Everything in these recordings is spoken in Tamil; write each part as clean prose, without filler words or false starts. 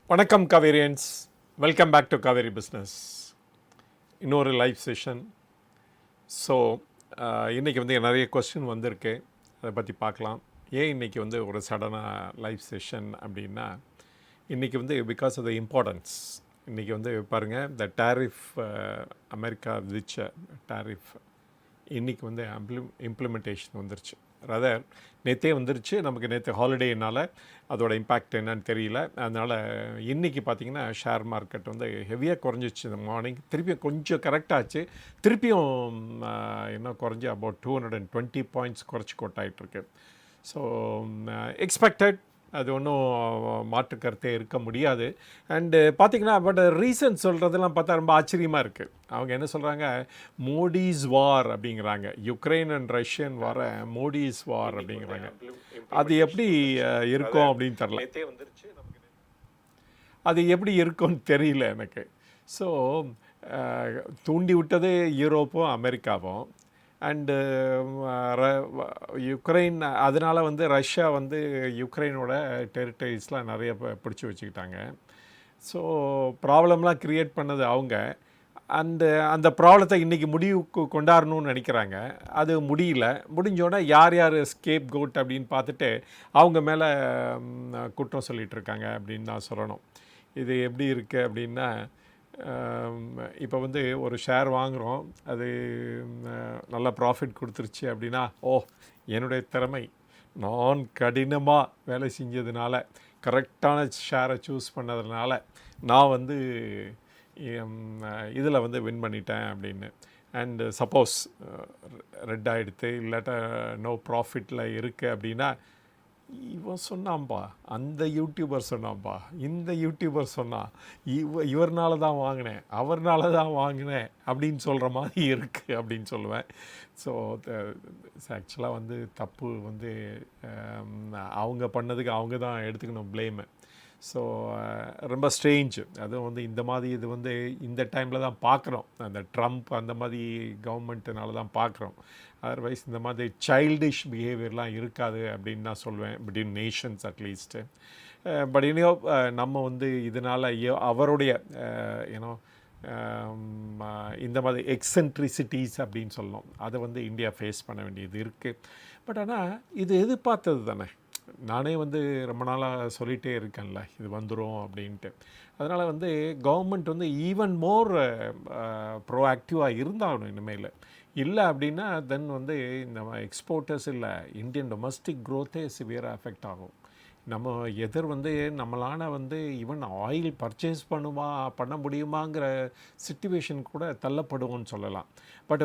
வணக்கம் Kaverians, welcome back to Kaveri business. இன்னொரு லைவ் செஷன். ஸோ இன்றைக்கி வந்து நிறைய கொஸ்டின் வந்திருக்கு, அதை பற்றி பார்க்கலாம். ஏன் இன்றைக்கி வந்து ஒரு சடனாக லைவ் செஷன் அப்படின்னா, இன்றைக்கி வந்து பிகாஸ் ஆஃப் த இம்பார்ட்டன்ஸ். இன்றைக்கி வந்து பாருங்கள், இந்த டேரிஃப் அமெரிக்கா விதிச்ச டேரிஃப் இன்றைக்கி வந்து இம்ப்ளிமெண்டேஷன் வந்துருச்சு. ரதர் நேற்றே வந்துருச்சு. நமக்கு நேற்று ஹாலிடேனால் அதோட இம்பேக்ட் என்னன்னு தெரியல. அதனால் இன்றைக்கி பார்த்திங்கன்னா ஷேர் மார்க்கெட் வந்து ஹெவியாக குறைஞ்சிச்சு. இந்த மார்னிங் திருப்பியும் கொஞ்சம் கரெக்டாச்சு. திருப்பியும் இன்னும் குறைஞ்சி அபவுட் 220 பாயிண்ட்ஸ் குறைச்சி கொட்டாயிட்ருக்கு. ஸோ எக்ஸ்பெக்டட், அது ஒன்றும் மாற்று கருத்தே இருக்க முடியாது. அண்டு பார்த்திங்கன்னா பட் ரீசன் சொல்கிறதெல்லாம் பார்த்தா ரொம்ப ஆச்சரியமாக இருக்குது. அவங்க என்ன சொல்கிறாங்க, மோடிஸ் வார் அப்படிங்கிறாங்க. யுக்ரைன் அண்ட் ரஷ்யன் வார மோடிஸ் வார் அப்படிங்கிறாங்க. அது எப்படி இருக்கும் அப்படின்னு தெரில. அது எப்படி இருக்கும்னு தெரியல எனக்கு. ஸோ தூண்டி விட்டது யூரோப்பும் அமெரிக்காவும். அண்டு யுக்ரைன், அதனால் வந்து ரஷ்யா வந்து யுக்ரைனோட டெரிட்டரிஸ்லாம் நிறைய பிடிச்சி வச்சுக்கிட்டாங்க. ஸோ ப்ராப்ளம்லாம் க்ரியேட் பண்ணது அவங்க. அந்த ப்ராப்ளத்தை இன்றைக்கி முடிவுக்கு கொண்டாடணும்னு நினைக்கிறாங்க. அது முடியல. முடிஞ்சோடனே யார் யார் ஸ்கேப் கோட் அப்படின்னு பார்த்துட்டு அவங்க மேலே குற்றம் சொல்லிகிட்டு இருக்காங்க அப்படின்னு தான் சொல்லணும். இது எப்படி இருக்குது அப்படின்னா, இப்போ வந்து ஒரு ஷேர் வாங்குகிறோம், அது நல்ல ப்ராஃபிட் கொடுத்துருச்சு அப்படின்னா, என்னுடைய திறமை, நான் கடினமாக வேலை செஞ்சதுனால, கரெக்டான ஷேரை சூஸ் பண்ணதுனால நான் வந்து இதில் வந்து வின் பண்ணிட்டேன் அப்படின்னு. அண்டு சப்போஸ் ரெட் ஆகிடுத்து, இல்லாட்டா நோ ப்ராஃபிட்டில் இருக்குது அப்படின்னா, இவன் சொன்னான்பா, அந்த யூடியூபர் சொன்னான்பா, இந்த யூடியூபர் சொன்னான், இவர்னால தான் வாங்கினேன், அவர்னால தான் வாங்கினேன் அப்படின்னு சொல்கிற மாதிரி இருக்குது அப்படின்னு சொல்லுவேன். ஸோ ஆக்சுவலாக வந்து தப்பு வந்து அவங்க பண்ணதுக்கு அவங்க தான் எடுத்துக்கணும் ப்ளேமு. ஸோ ரொம்ப ஸ்ட்ரேஞ்சு. அதுவும் வந்து இந்த மாதிரி இது வந்து இந்த டைமில் தான் பார்க்குறோம். அந்த ட்ரம்ப் அந்த மாதிரி கவர்மெண்ட்டுனால தான் பார்க்குறோம். அதர்வைஸ் இந்த மாதிரி சைல்டிஷ் பிஹேவியர்லாம் இருக்காது அப்படின்னு நான் சொல்வேன், பிட்வீன் நேஷன்ஸ் அட்லீஸ்ட்டு. பட் இனியோ நம்ம வந்து இதனால் அவருடைய ஏன்னோ இந்த மாதிரி எக்ஸென்ட்ரிசிட்டிஸ் அப்படின்னு சொல்லணும், அதை வந்து இந்தியா ஃபேஸ் பண்ண வேண்டியது இருக்குது. பட் ஆனால் இது எதிர்பார்த்தது தானே. நானே வந்து ரொம்ப நாளாக சொல்லிகிட்டே இருக்கேன்ல, இது வந்துடும் அப்படின்ட்டு. அதனால் வந்து கவர்மெண்ட் வந்து ஈவன் மோர் ப்ரோஆக்டிவாக இருந்தாகணும் இனிமேல். இல்லை அப்படின்னா தென் வந்து இந்த எக்ஸ்போர்ட்டர்ஸ் இல்லை, இந்தியன் டொமஸ்டிக் க்ரோத்தே சிவியராக அஃபெக்ட் ஆகும். நம்ம வந்து நம்மளால் வந்து ஈவன் ஆயில் பர்ச்சேஸ் பண்ண முடியுமாங்கிற சிச்சுவேஷன் கூட தள்ளப்படுவோம்னு சொல்லலாம். பட்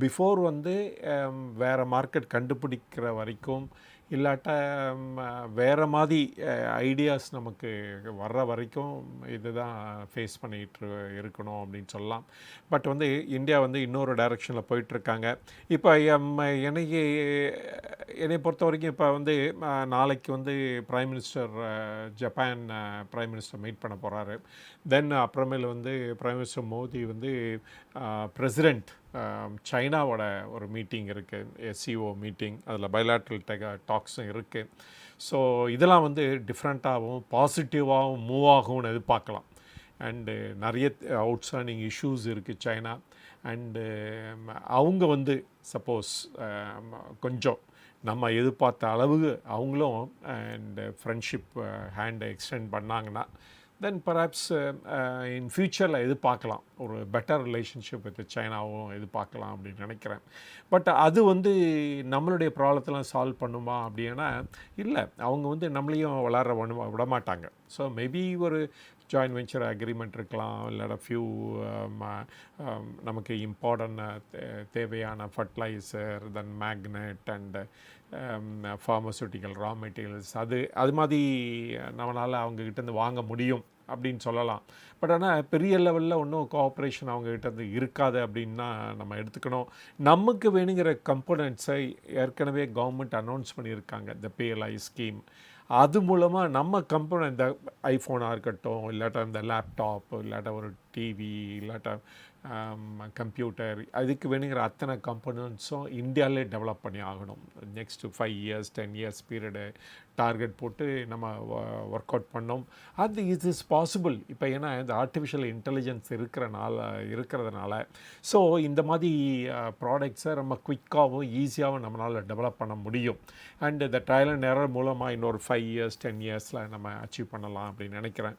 பிஃபோர் வந்து வேறு மார்க்கெட் கண்டுபிடிக்கிற வரைக்கும், இல்லாட்ட வேறு மாதிரி ஐடியாஸ் நமக்கு வர்ற வரைக்கும் இது தான் ஃபேஸ் பண்ணிகிட்டு இருக்கணும் அப்படின்னு சொல்லலாம். பட் வந்து இந்தியா வந்து இன்னொரு டைரெக்ஷனில் போயிட்டுருக்காங்க. இப்போ என்னை பொறுத்த வரைக்கும் இப்போ வந்து நாளைக்கு வந்து prime minister Japan prime minister meet பண்ண போகிறாரு. தென் அப்புறமேல் வந்து பிரைம் மினிஸ்டர் மோடி வந்து பிரசிடெண்ட் சைனாவோட ஒரு மீட்டிங் இருக்குது, எஸ்சிஓ மீட்டிங். அதில் பைலாட்ரல் டாக்ஸும் இருக்குது. ஸோ இதெல்லாம் வந்து டிஃப்ரெண்ட்டாகவும் பாசிட்டிவாகவும் மூவ் ஆகும்னு எதிர்பார்க்கலாம். அண்டு நிறைய அவுட்ஸ்டாண்டிங் இஷ்யூஸ் இருக்குது சைனா. அண்டு அவங்க வந்து சப்போஸ் கொஞ்சம் நம்ம எதிர்பார்த்த அளவுக்கு அவங்களும் அண்டு ஃப்ரெண்ட்ஷிப் ஹேண்டை எக்ஸ்டெண்ட் பண்ணாங்கன்னா, தென் பர்ஹாப்ஸ் இன் ஃப்யூச்சரில் எதிர்பார்க்கலாம் ஒரு பெட்டர் ரிலேஷன்ஷிப் வித் சைனாவும் எதிர்பார்க்கலாம் அப்படின்னு நினைக்கிறேன். பட் அது வந்து நம்மளுடைய ப்ராப்ளத்தெல்லாம் சால்வ் பண்ணுமா அப்படின்னா இல்லை, அவங்க வந்து நம்மளையும் விட மாட்டாங்க. ஸோ மேபி ஒரு ஜாயின்ட் வெஞ்சர் அக்ரிமெண்ட் இருக்கலாம், இல்லாட்ட ஃபியூ நமக்கு இம்பார்ட்டன்ட் தேவையான fertilizer, then magnet and pharmaceutical raw materials, அது மாதிரி நம்மளால் அவங்கக்கிட்டேருந்து வாங்க முடியும் அப்படின்னு சொல்லலாம். பட் ஆனால் பெரிய லெவலில் ஒன்றும் கோஆப்ரேஷன் அவங்ககிட்ட இருக்காது அப்படின்னு தான் நம்ம எடுத்துக்கணும். நமக்கு வேணுங்கிற கம்போனன்ட்ஸை ஏற்கனவே கவர்மெண்ட் அனௌன்ஸ் பண்ணியிருக்காங்க, இந்த PLI ஸ்கீம். அது மூலமாக நம்ம கம்போனன்ட், இந்த ஐஃபோனாக இருக்கட்டும், இல்லாட்டா இந்த லேப்டாப், இல்லாட்டா ஒரு டிவி, இல்லாட்டா கம்ப்யூட்டர், அதுக்கு வேணுங்கிற அத்தனை காம்பனன்ட்ஸும் இந்தியாவிலே டெவலப் பண்ணி ஆகணும். Next 5 years 10 years period target போட்டு நம்ம ஒர்க் அவுட் பண்ணோம். அது இஸ் பாசிபிள். இப்போ ஏன்னா இந்த ஆர்டிஃபிஷியல் இன்டெலிஜென்ஸ் இருக்கிறதுனால ஸோ இந்த மாதிரி ப்ராடக்ட்ஸை நம்ம குயிக்காகவும் ஈஸியாகவும் நம்மளால் டெவலப் பண்ண முடியும். அண்ட் இந்த ட்ரையல் அண்ட் எரர் மூலமாக இன்னொரு 5 இயர்ஸ் 10 இயர்ஸில் நம்ம அச்சீவ் பண்ணலாம் அப்படின்னு நினைக்கிறேன்.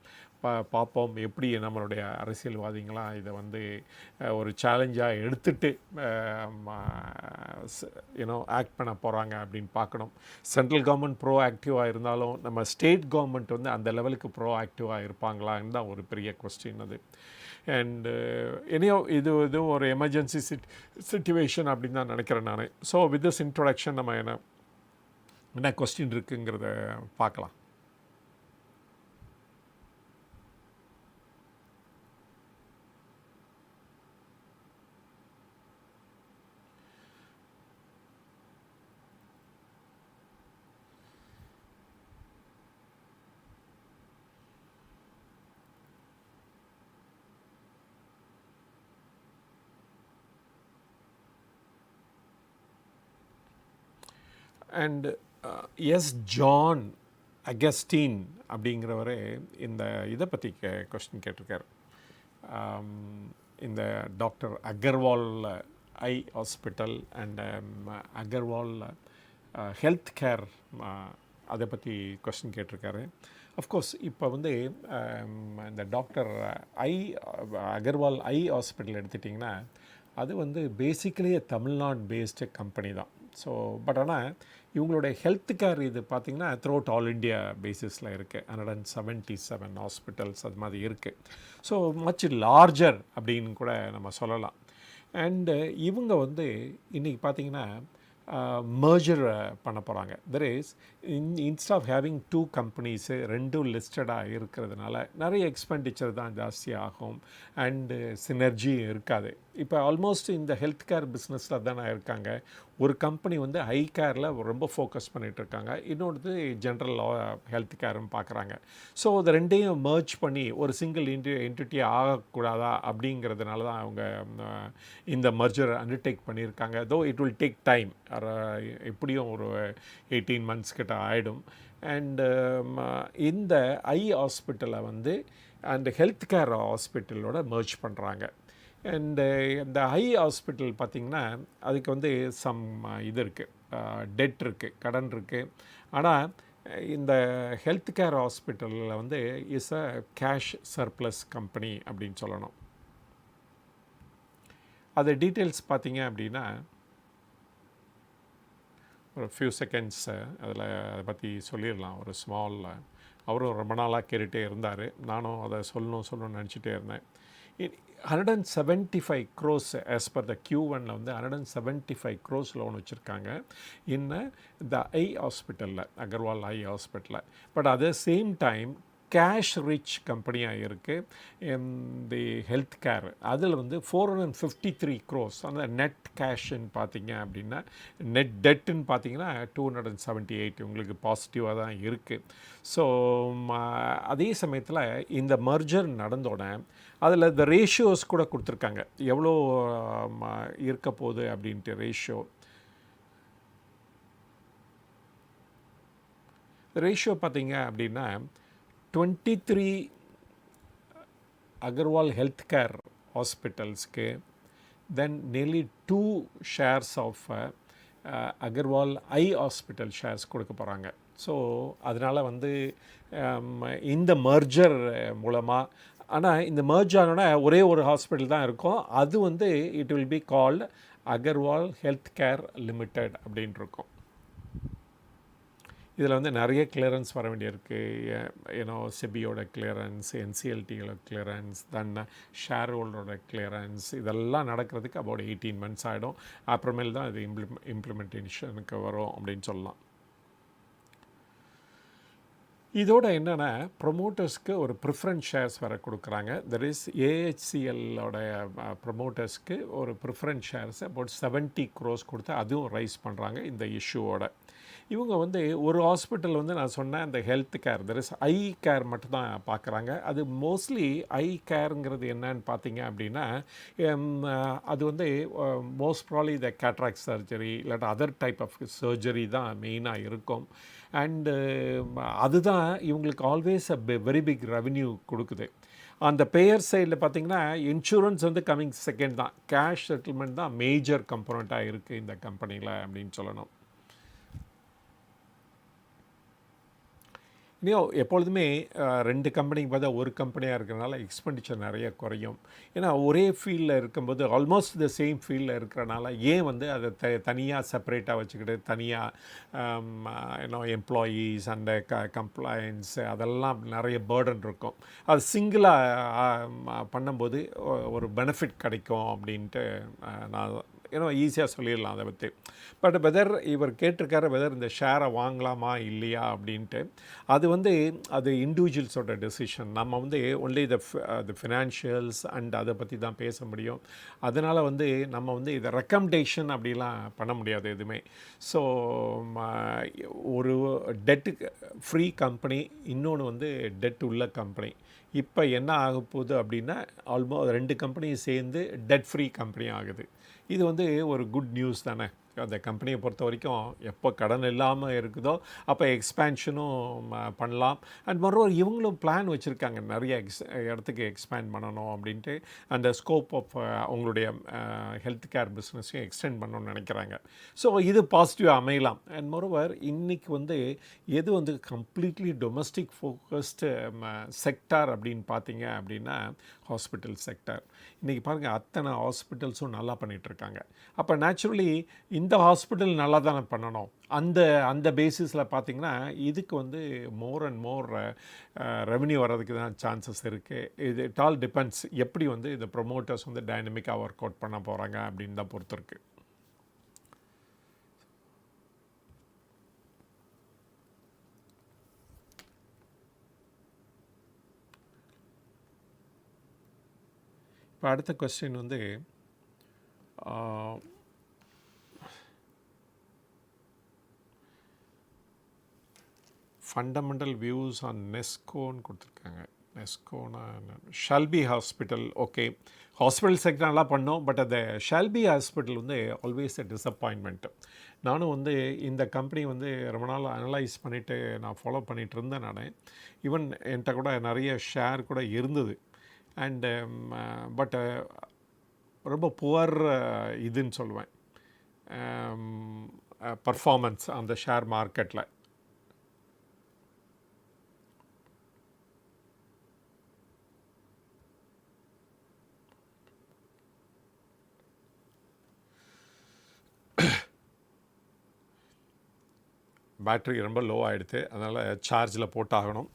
பார்ப்போம் எப்படி நம்மளுடைய அரசியல்வாதிகளாம் இதை வந்து ஒரு சேலஞ்சாக எடுத்துகிட்டு ஆக்ட் பண்ண போகிறாங்க அப்படின்னு பார்க்கணும். சென்ட்ரல் கவர்மெண்ட் ப்ரோ ஆக்டிவாக இருந்தாலும் நம்ம ஸ்டேட் கவர்மெண்ட் வந்து அந்த லெவலுக்கு ப்ரோ ஆக்டிவாக இருப்பாங்களான்னு தான் ஒரு பெரிய கொஸ்டின் அது. அண்டு இனியோ இது ஒரு எமர்ஜென்சி சிச்சுவேஷன் அப்படின்னு தான் நினைக்கிறேன் நான். ஸோ வித் திஸ் இன்ட்ரொடக்ஷன் நம்ம என்ன கொஸ்டின் இருக்குங்கிறத பார்க்கலாம். அண்ட் எஸ் ஜான் அகஸ்டீன் அப்படிங்கிறவரே இந்த இதை பற்றி கொஸ்டின் கேட்டிருக்கார். இந்த doctor Agarwal eye hospital and Agarwal health care அதை பற்றி கொஸ்டின் கேட்டிருக்காரு. அஃப்கோர்ஸ் இப்போ வந்து இந்த டாக்டர் அகர்வால் ஐ ஹாஸ்பிட்டல் எடுத்துட்டிங்கன்னா அது வந்து பேசிக்கலி தமிழ்நாடு பேஸ்டு கம்பெனி தான். ஸோ பட் ஆனால் இவங்களுடைய ஹெல்த் கேர் இது பார்த்திங்கன்னா த்ரூ அவுட் ஆல் இண்டியா பேசிஸில் இருக்குது. 177 ஹாஸ்பிட்டல்ஸ் அது மாதிரி இருக்குது. ஸோ மச் லார்ஜர் அப்படின்னு கூட நம்ம சொல்லலாம். அண்டு இவங்க வந்து இன்றைக்கி பார்த்திங்கன்னா merger பண்ண போகிறாங்க. There is instead of having 2 companies 2 லிஸ்டடாக இருக்கிறதுனால நிறைய எக்ஸ்பெண்டிச்சர் தான் ஜாஸ்தி ஆகும் அண்டு சினர்ஜியும் இருக்காது. இப்போ ஆல்மோஸ்ட் இந்த ஹெல்த் கேர் பிஸ்னஸில் தானே இருக்காங்க. ஒரு கம்பெனி வந்து ஹை கேரில் ரொம்ப ஃபோக்கஸ் பண்ணிகிட்ருக்காங்க, இன்னொன்று ஜென்ரல் ஹெல்த் கேரும் பார்க்குறாங்க. ஸோ அது ரெண்டையும் மர்ஜ் பண்ணி ஒரு சிங்கிள் என்டிட்டி ஆகக்கூடாதா அப்படிங்கிறதுனால தான் அவங்க இந்த மர்ஜர் அண்டர்டேக் பண்ணியிருக்காங்க. Though it will take time, எப்படியும் ஒரு 18 months கிட்ட ஆகிடும். அண்டு இந்த ஐ ஹாஸ்பிட்டலை வந்து அந்த ஹெல்த் கேர் ஹாஸ்பிட்டலோட மர்ஜ் பண்ணுறாங்க. அண்டு இந்த ஐ ஹாஸ்பிட்டல் பார்த்திங்கன்னா அதுக்கு வந்து சம் இது இருக்குது, டெட் இருக்குது, கடன் இருக்குது. ஆனால் இந்த ஹெல்த் கேர் ஹாஸ்பிட்டலில் வந்து is a cash surplus company அப்படின்னு சொல்லணும். அது டீட்டெயில்ஸ் பார்த்திங்க அப்படின்னா ஒரு ஃபியூ செகண்ட்ஸ் அதில் அதை பற்றி சொல்லிடலாம். ஒரு ஸ்மால், அவரும் ரொம்ப நாளாக கேட்டுகிட்டே இருந்தார், நானும் அதை சொல்லணும்னு நினச்சிட்டே இருந்தேன். 175 crores as per the Q1 வந்து 175 crores லோன் வச்சுருக்காங்க இந்த ஐ ஹாஸ்பிட்டலில், அகர்வால் ஐ ஹாஸ்பிட்டலில். But at the same time cash rich கம்பெனியாக இருக்குது தி ஹெல்த் கேர். அதில் வந்து 453 crores அந்த நெட் கேஷ்ன்னு பார்த்தீங்க அப்படின்னா, நெட் டெட்டுன்னு பார்த்தீங்கன்னா 278 உங்களுக்கு பாசிட்டிவாக தான் இருக்குது. ஸோ அதே சமயத்தில் இந்த மர்ஜர் நடந்தோடனே அதில் இந்த ரேஷியோஸ் கூட கொடுத்துருக்காங்க, எவ்வளோ இருக்க போகுது அப்படின்ட்டு ரேஷியோ பார்த்தீங்க அப்படின்னா 23 அகர்வால் ஹெல்த் கேர் ஹாஸ்பிட்டல்ஸ்க்கு, then nearly 2 shares of Agarwal eye hospital shares கொடுக்க போகிறாங்க. ஸோ அதனால் வந்து இந்த மர்ஜர் மூலமாக, ஆனால் இந்த மர்ஜ் ஆனோன்னா ஒரே ஒரு ஹாஸ்பிட்டல் தான் இருக்கும், அது வந்து it will be called Agarwal health care limited அப்படின்ட்டு இருக்கும். இதில் வந்து நிறைய கிளியரன்ஸ் வர வேண்டியிருக்கு. செபியோட கிளியரன்ஸ், என்சிஎல்டியோட கிளியரன்ஸ், தென் ஷேர் ஹோல்டரோட கிளியரன்ஸ், இதெல்லாம் நடக்கிறதுக்கு about 18 months ஆகிடும். அப்புறமேல் தான் இது இம்ப்ளிமெண்டேஷனுக்கு வரும் அப்படின்னு சொல்லலாம். இதோட என்னென்னா ப்ரொமோட்டர்ஸ்க்கு ஒரு ப்ரிஃபரன்ஸ் ஷேர்ஸ் வர கொடுக்குறாங்க. தட் இஸ் ஏஹெச்சிஎல்லோட ப்ரொமோட்டர்ஸ்க்கு ஒரு ப்ரிஃபரன்ஸ் ஷேர்ஸ் about 70 crores கொடுத்து அதுவும் ரைஸ் பண்ணுறாங்க இந்த இஷ்யூவோட. இவங்க வந்து ஒரு ஹாஸ்பிட்டல் வந்து நான் சொன்னேன் அந்த health care there is I care மட்டும் தான் பார்க்குறாங்க. அது மோஸ்ட்லி ஐ கேருங்கிறது என்னன்னு பார்த்தீங்க அப்படின்னா அது வந்து மோஸ்ட் ப்ராப்ளி இந்த கேட்ராக்ட் சர்ஜரி இல்லாட்டா அதர் டைப் ஆஃப் சர்ஜரி தான் மெயினாக இருக்கும். அண்டு அதுதான் இவங்களுக்கு ஆல்வேஸ் வெரி பிக் ரெவன்யூ கொடுக்குது. அந்த பேயர் சைடில் பார்த்திங்கன்னா இன்சூரன்ஸ் வந்து கம்மிங் செகண்ட் தான், கேஷ் செட்டில்மெண்ட் தான் மேஜர் கம்போனண்ட்டாக இருக்குது இந்த கம்பெனியில் அப்படின்னு சொல்லணும். இன்னும் எப்பொழுதுமே 2 கம்பெனிக்கு பார்த்தா ஒரு கம்பெனியாக இருக்கிறனால எக்ஸ்பெண்டிச்சர் நிறைய குறையும். ஏன்னா ஒரே ஃபீல்டில் இருக்கும்போது ஆல்மோஸ்ட் த சேம் ஃபீல்டில் இருக்கிறனால ஏன் வந்து அதை தனியாக செப்பரேட்டாக வச்சுக்கிட்டு தனியாக எம்ப்ளாயீஸ் அந்த கம்ப்ளைன்ஸ் அதெல்லாம் நிறைய பேர்டன் இருக்கும். அது சிங்கிளாக பண்ணும்போது ஒரு பெனிஃபிட் கிடைக்கும் அப்படின்ட்டு நான் ஈஸியாக சொல்லிடலாம் அதை பற்றி. பட் வெதர் இவர் கேட்டிருக்காரு வெதர் இந்த ஷேரை வாங்கலாமா இல்லையா அப்படின்ட்டு. அது வந்து அது இண்டிவிஜுவல்ஸோட டெசிஷன். நம்ம வந்து ஒன்லி த ஃபினான்ஷியல்ஸ் அண்ட் அதை பற்றி தான் பேச முடியும். அதனால் வந்து நம்ம வந்து இதை ரெக்கமெண்டேஷன் அப்படிலாம் பண்ண முடியாது எதுவுமே. ஸோ ஒரு டெட்டு ஃப்ரீ கம்பெனி, இன்னொன்று வந்து டெட் உள்ள கம்பெனி. இப்போ என்ன ஆக போகுது அப்படின்னா ஆல்மோஸ்ட் 2 கம்பெனியும் சேர்ந்து டெட் ஃப்ரீ கம்பெனி ஆகுது. இது வந்து ஒரு குட் நியூஸ் தானே. அந்த கம்பெனியை பொறுத்த வரைக்கும் எப்போ கடன் இல்லாமல் இருக்குதோ அப்போ எக்ஸ்பேன்ஷனும் பண்ணலாம். அண்ட் மறுபடியும் இவங்களும் பிளான் வச்சுருக்காங்க நிறைய இடத்துக்கு எக்ஸ்பேண்ட் பண்ணணும் அப்படின்ட்டு. அந்த ஸ்கோப் ஆஃப் அவங்களுடைய ஹெல்த் கேர் பிஸ்னஸையும் எக்ஸ்டெண்ட் பண்ணணும்னு நினைக்கிறாங்க. ஸோ இது பாசிட்டிவாக அமையலாம். அண்ட் மொரோவர் இன்றைக்கி வந்து எது வந்து கம்ப்ளீட்லி டொமஸ்டிக் ஃபோக்கஸ்டு செக்டார் அப்படின்னு பார்த்தீங்க அப்படின்னா ஹாஸ்பிட்டல் செக்டார். இன்றைக்கி பாருங்கள் அத்தனை ஹாஸ்பிட்டல்ஸும் நல்லா பண்ணிகிட்ருக்காங்க. அப்போ நேச்சுரலி இந்த ஹாஸ்பிட்டல் நல்லா தானே பண்ணணும். அந்த பேசிஸில் பார்த்திங்கன்னா இதுக்கு வந்து மோர் அண்ட் மோர் ரெவன்யூ வர்றதுக்கு தான் சான்சஸ் இருக்குது. இது இட் ஆல் டிபெண்ட்ஸ் எப்படி வந்து இந்த ப்ரொமோட்டர்ஸ் வந்து டைனமிக்காக ஒர்க் அவுட் பண்ண போகிறாங்க அப்படின்னு தான் பொறுத்து இருக்குது. இப்போ அடுத்த கொஸ்டின் வந்து ஃபண்டமெண்டல் வியூஸ் ஆன் நெஸ்கோன்னு கொடுத்துருக்காங்க. நெஸ்கோனா Shalby hospital. Okay, hospital sector நல்லா பண்ணோம். பட் அந்த ஷெல்பி ஹாஸ்பிட்டல் வந்து ஆல்வேஸ் எ டிசப்பாயின்மெண்ட்டு. நானும் வந்து இந்த கம்பெனி வந்து ரொம்ப நாள் அனலைஸ் பண்ணிவிட்டு நான் ஃபாலோ பண்ணிகிட்டு இருந்தேன். நான் ஈவன் என்கிட்ட கூட நிறைய ஷேர் கூட இருந்தது. அண்டு பட்டு ரொம்ப புவர் இதுன்னு சொல்லுவேன் பர்ஃபார்மன்ஸ் அந்த ஷேர் மார்க்கெட்டில். பேட்ரி ரொம்ப லோ ஆகிடுது, அதனால் சார்ஜில் போட்டாகணும்.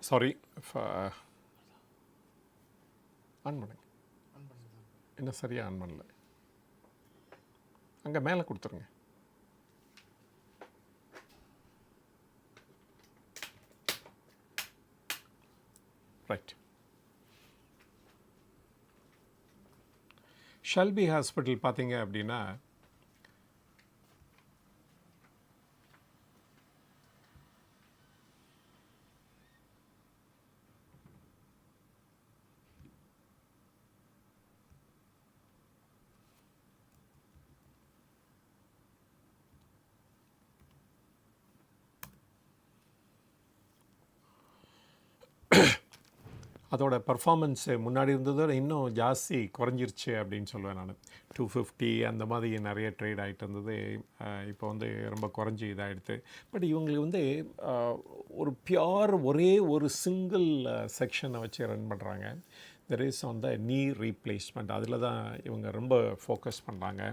சாரி, ஆன் பண்ணுங்க. என்ன சரியாக ஆன் பண்ணல, அங்கே மேலே கொடுத்துருங்க. ரைட். ஷெல்பி ஹாஸ்பிட்டல் பார்த்தீங்க அப்படின்னா அதோட பர்ஃபார்மன்ஸ் முன்னாடி இருந்ததோட இன்னும் ஜாஸ்தி குறைஞ்சிருச்சு அப்படின்னு சொல்லுவேன் நான். 250 அந்த மாதிரி நிறைய ட்ரேட் ஆகிட்டு இருந்தது. இப்போ வந்து ரொம்ப குறைஞ்சி இதாகிடுது. பட் இவங்களுக்கு வந்து ஒரு பியூர் ஒரே ஒரு சிங்கிள் செக்ஷனை வச்சு ரன் பண்ணுறாங்க. There is on the knee replacement. அதில் தான் இவங்க ரொம்ப ஃபோக்கஸ் பண்ணுறாங்க.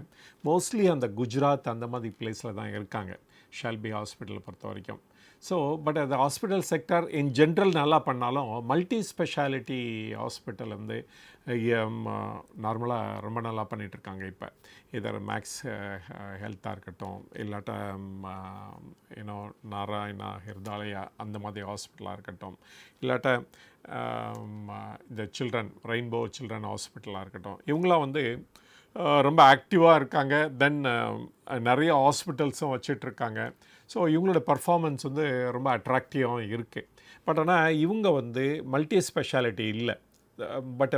மோஸ்ட்லி அந்த குஜராத் அந்த மாதிரி பிளேஸில் தான் இருக்காங்க ஷெல்பி ஹாஸ்பிட்டலை பொறுத்த வரைக்கும். ஸோ பட் அந்த ஹாஸ்பிட்டல் செக்டர் இன் ஜென்ரல் நல்லா பண்ணாலும் மல்டி ஸ்பெஷாலிட்டி ஹாஸ்பிட்டல் வந்து நார்மலாக ரொம்ப நல்லா பண்ணிகிட்ருக்காங்க. இப்போ இதர் மேக்ஸ் ஹெல்த்தாக இருக்கட்டும், இல்லாட்டா ஏன்னோ நாராயணா ஹிருதாலயா அந்த மாதிரி ஹாஸ்பிட்டலாக இருக்கட்டும், இல்லாட்டா இந்த சில்ட்ரன் ரெயின்போ சில்ட்ரன் ஹாஸ்பிட்டலாக இருக்கட்டும், இவங்களாம் வந்து ரொம்ப ஆக்டிவாக இருக்காங்க. தென் நிறைய ஹாஸ்பிட்டல்ஸும் வச்சிட்ருக்காங்க. ஸோ இவங்களோட பர்ஃபார்மன்ஸ் வந்து ரொம்ப அட்ராக்டிவாகவும் இருக்குது. பட் ஆனால் இவங்க வந்து மல்டி ஸ்பெஷாலிட்டி இல்லை, but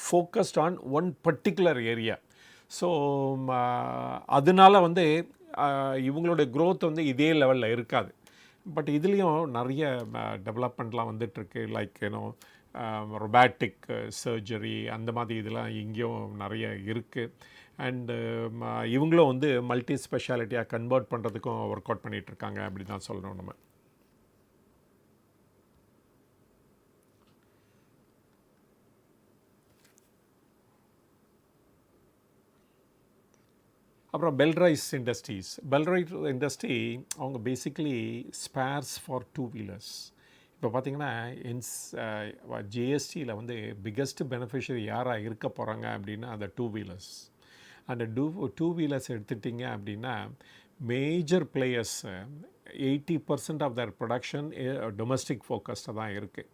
focused on one particular area. So அதனால வந்து இவங்களோட க்ரோத் வந்து இதே லெவலில் இருக்காது. பட் இதுலேயும் நிறைய டெவலப்மெண்ட்லாம் வந்துட்டுருக்கு. லைக் ஏன்னோ ரொபாட்டிக் சர்ஜரி அந்த மாதிரி இதெல்லாம் இங்கேயும் நிறைய இருக்குது. அண்டு இவங்களும் வந்து மல்டி ஸ்பெஷாலிட்டியாக கன்வெர்ட் பண்ணுறதுக்கும் ஒர்க் அவுட் பண்ணிகிட்ருக்காங்க அப்படி தான் சொல்லணும் நம்ம. அப்புறம் பெல்ரைஸ் இண்டஸ்ட்ரி அவங்க பேசிக்கலி ஸ்பேர்ஸ் ஃபார் 2 வீலர்ஸ். இப்போ பார்த்திங்கன்னா ஜிஎஸ்டியில் வந்து பிக்கஸ்ட் பெனிஃபிஷரி யாராக இருக்க போகிறாங்க அப்படின்னா அந்த 2 வீலர்ஸ். அந்த 2 வீலர்ஸ் எடுத்துட்டிங்க அப்படின்னா major players 80% of their production domestic ஃபோக்கஸ்டாக தான் இருக்குது.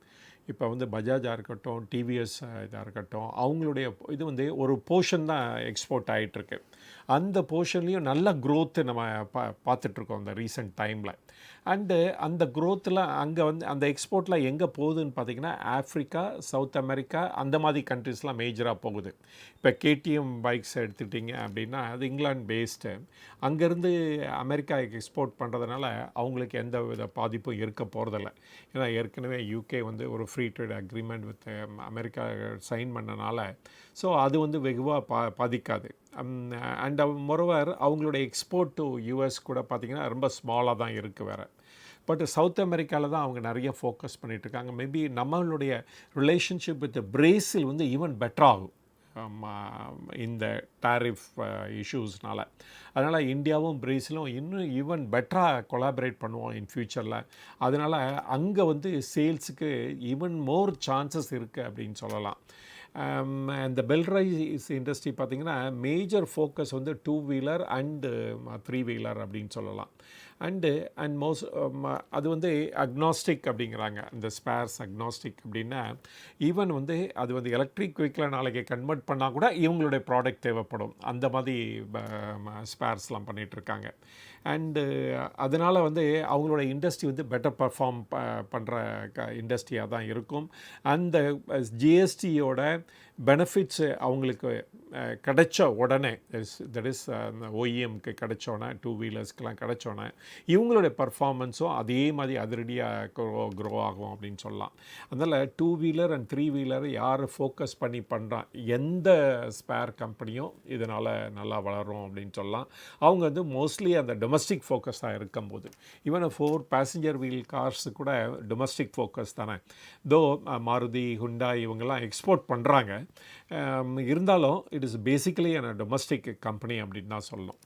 இப்போ வந்து பஜாஜாக இருக்கட்டும், டிவிஎஸ் இதாக இருக்கட்டும், அவங்களுடைய இது வந்து ஒரு போர்ஷன் தான் எக்ஸ்போர்ட் ஆகிட்டுருக்கு. அந்த போர்ஷன்லேயும் நல்ல க்ரோத்து நம்ம பார்த்துட்ருக்கோம் இந்த ரீசெண்ட் டைமில். அண்டு அந்த க்ரோத்தில் அங்கே வந்து அந்த எக்ஸ்போர்ட்டில் எங்கே போகுதுன்னு பார்த்திங்கன்னா ஆஃப்ரிக்கா, சவுத் அமெரிக்கா அந்த மாதிரி கண்ட்ரிஸ்லாம் மேஜராக போகுது. இப்போ கேடிஎம் பைக்ஸ் எடுத்துட்டிங்க அப்படின்னா அது இங்கிலாந்து பேஸ்டு. அங்கேருந்து அமெரிக்காவுக்கு எக்ஸ்போர்ட் பண்ணுறதுனால அவங்களுக்கு எந்த வித பாதிப்பும் இருக்க போகிறதில்ல. ஏன்னா ஏற்கனவே யூகே வந்து ஒரு free trade agreement with America sign பண்ணனால ஸோ அது வந்து வெகுவாக பாதிக்காது. அண்ட் மொரோவர் அவங்களோட எக்ஸ்போர்ட் டு யூஎஸ் கூட பார்த்திங்கன்னா ரொம்ப ஸ்மாலாக தான் இருக்குது வேறு. பட் சவுத் அமெரிக்காவில் தான் அவங்க நிறைய ஃபோக்கஸ் பண்ணிகிட்ருக்காங்க. மேபி நம்மளுடைய ரிலேஷன்ஷிப் வித் பிரேசில் வந்து ஈவன் பெட்டர் ஆகும் இந்த டாரிஃப் இஷ்யூஸ்னால். அதனால் இந்தியாவும் பிரேசிலும் இன்னும் ஈவன் பெட்டராக கொலாபரேட் பண்ணுவோம் இன் ஃப்யூச்சரில். அதனால் அங்கே வந்து சேல்ஸுக்கு ஈவன் மோர் சான்சஸ் இருக்குது அப்படின்னு சொல்லலாம். இந்த பெல்ரைஸ் இண்டஸ்ட்ரி பார்த்திங்கன்னா மேஜர் ஃபோக்கஸ் வந்து 2 வீலர் அண்டு 3 வீலர் அப்படின்னு சொல்லலாம். அண்ட் மோஸ்ட் அது வந்து அக்னாஸ்டிக் அப்படிங்கிறாங்க. இந்த ஸ்பேர்ஸ் அக்னாஸ்டிக் அப்படின்னா ஈவன் வந்து அது வந்து எலக்ட்ரிக் வெஹிக்கிளை நாளைக்கு கன்வெர்ட் பண்ணால் கூட இவங்களுடைய ப்ராடக்ட் தேவைப்படும். அந்த மாதிரி ஸ்பேர்ஸ்லாம் பண்ணிகிட்ருக்காங்க. அண்டு அதனால் வந்து அவங்களோட இண்டஸ்ட்ரி வந்து பெட்டர் பர்ஃபார்ம் பண்ணுற இண்டஸ்ட்ரியாக தான் இருக்கும். அந்த ஜிஎஸ்டியோட பெனிஃபிட்ஸு அவங்களுக்கு கிடைச்ச உடனே தட் இஸ் ஓஇஎம்க்கு கிடைச்சோன்னே 2 வீலர்ஸ்க்கெலாம் கிடைச்சோன்னே இவங்களுடைய பர்ஃபார்மன்ஸும் அதே மாதிரி அதிரடியாக க்ரோ ஆகும் அப்படின்னு சொல்லலாம். அதனால் 2 வீலர் அண்ட் 3 வீலர் யார் ஃபோக்கஸ் பண்ணி பண்ணுறான் எந்த ஸ்பேர் கம்பெனியும் இதனால் நல்லா வளரும் அப்படின்னு சொல்லலாம். அவங்க வந்து மோஸ்ட்லி அந்த டொமஸ்டிக் ஃபோக்கஸாக இருக்கும்போது ஈவன் 4 பேசஞ்சர் வீல் கார்ஸு கூட டொமஸ்டிக் ஃபோக்கஸ் தானே. தோ மாருதி, ஹுண்டாய் இவங்கெல்லாம் எக்ஸ்போர்ட் பண்ணுறாங்க. இருந்தாலும் it is basically a domestic company அப்படின்னு தான் சொல்லணும்.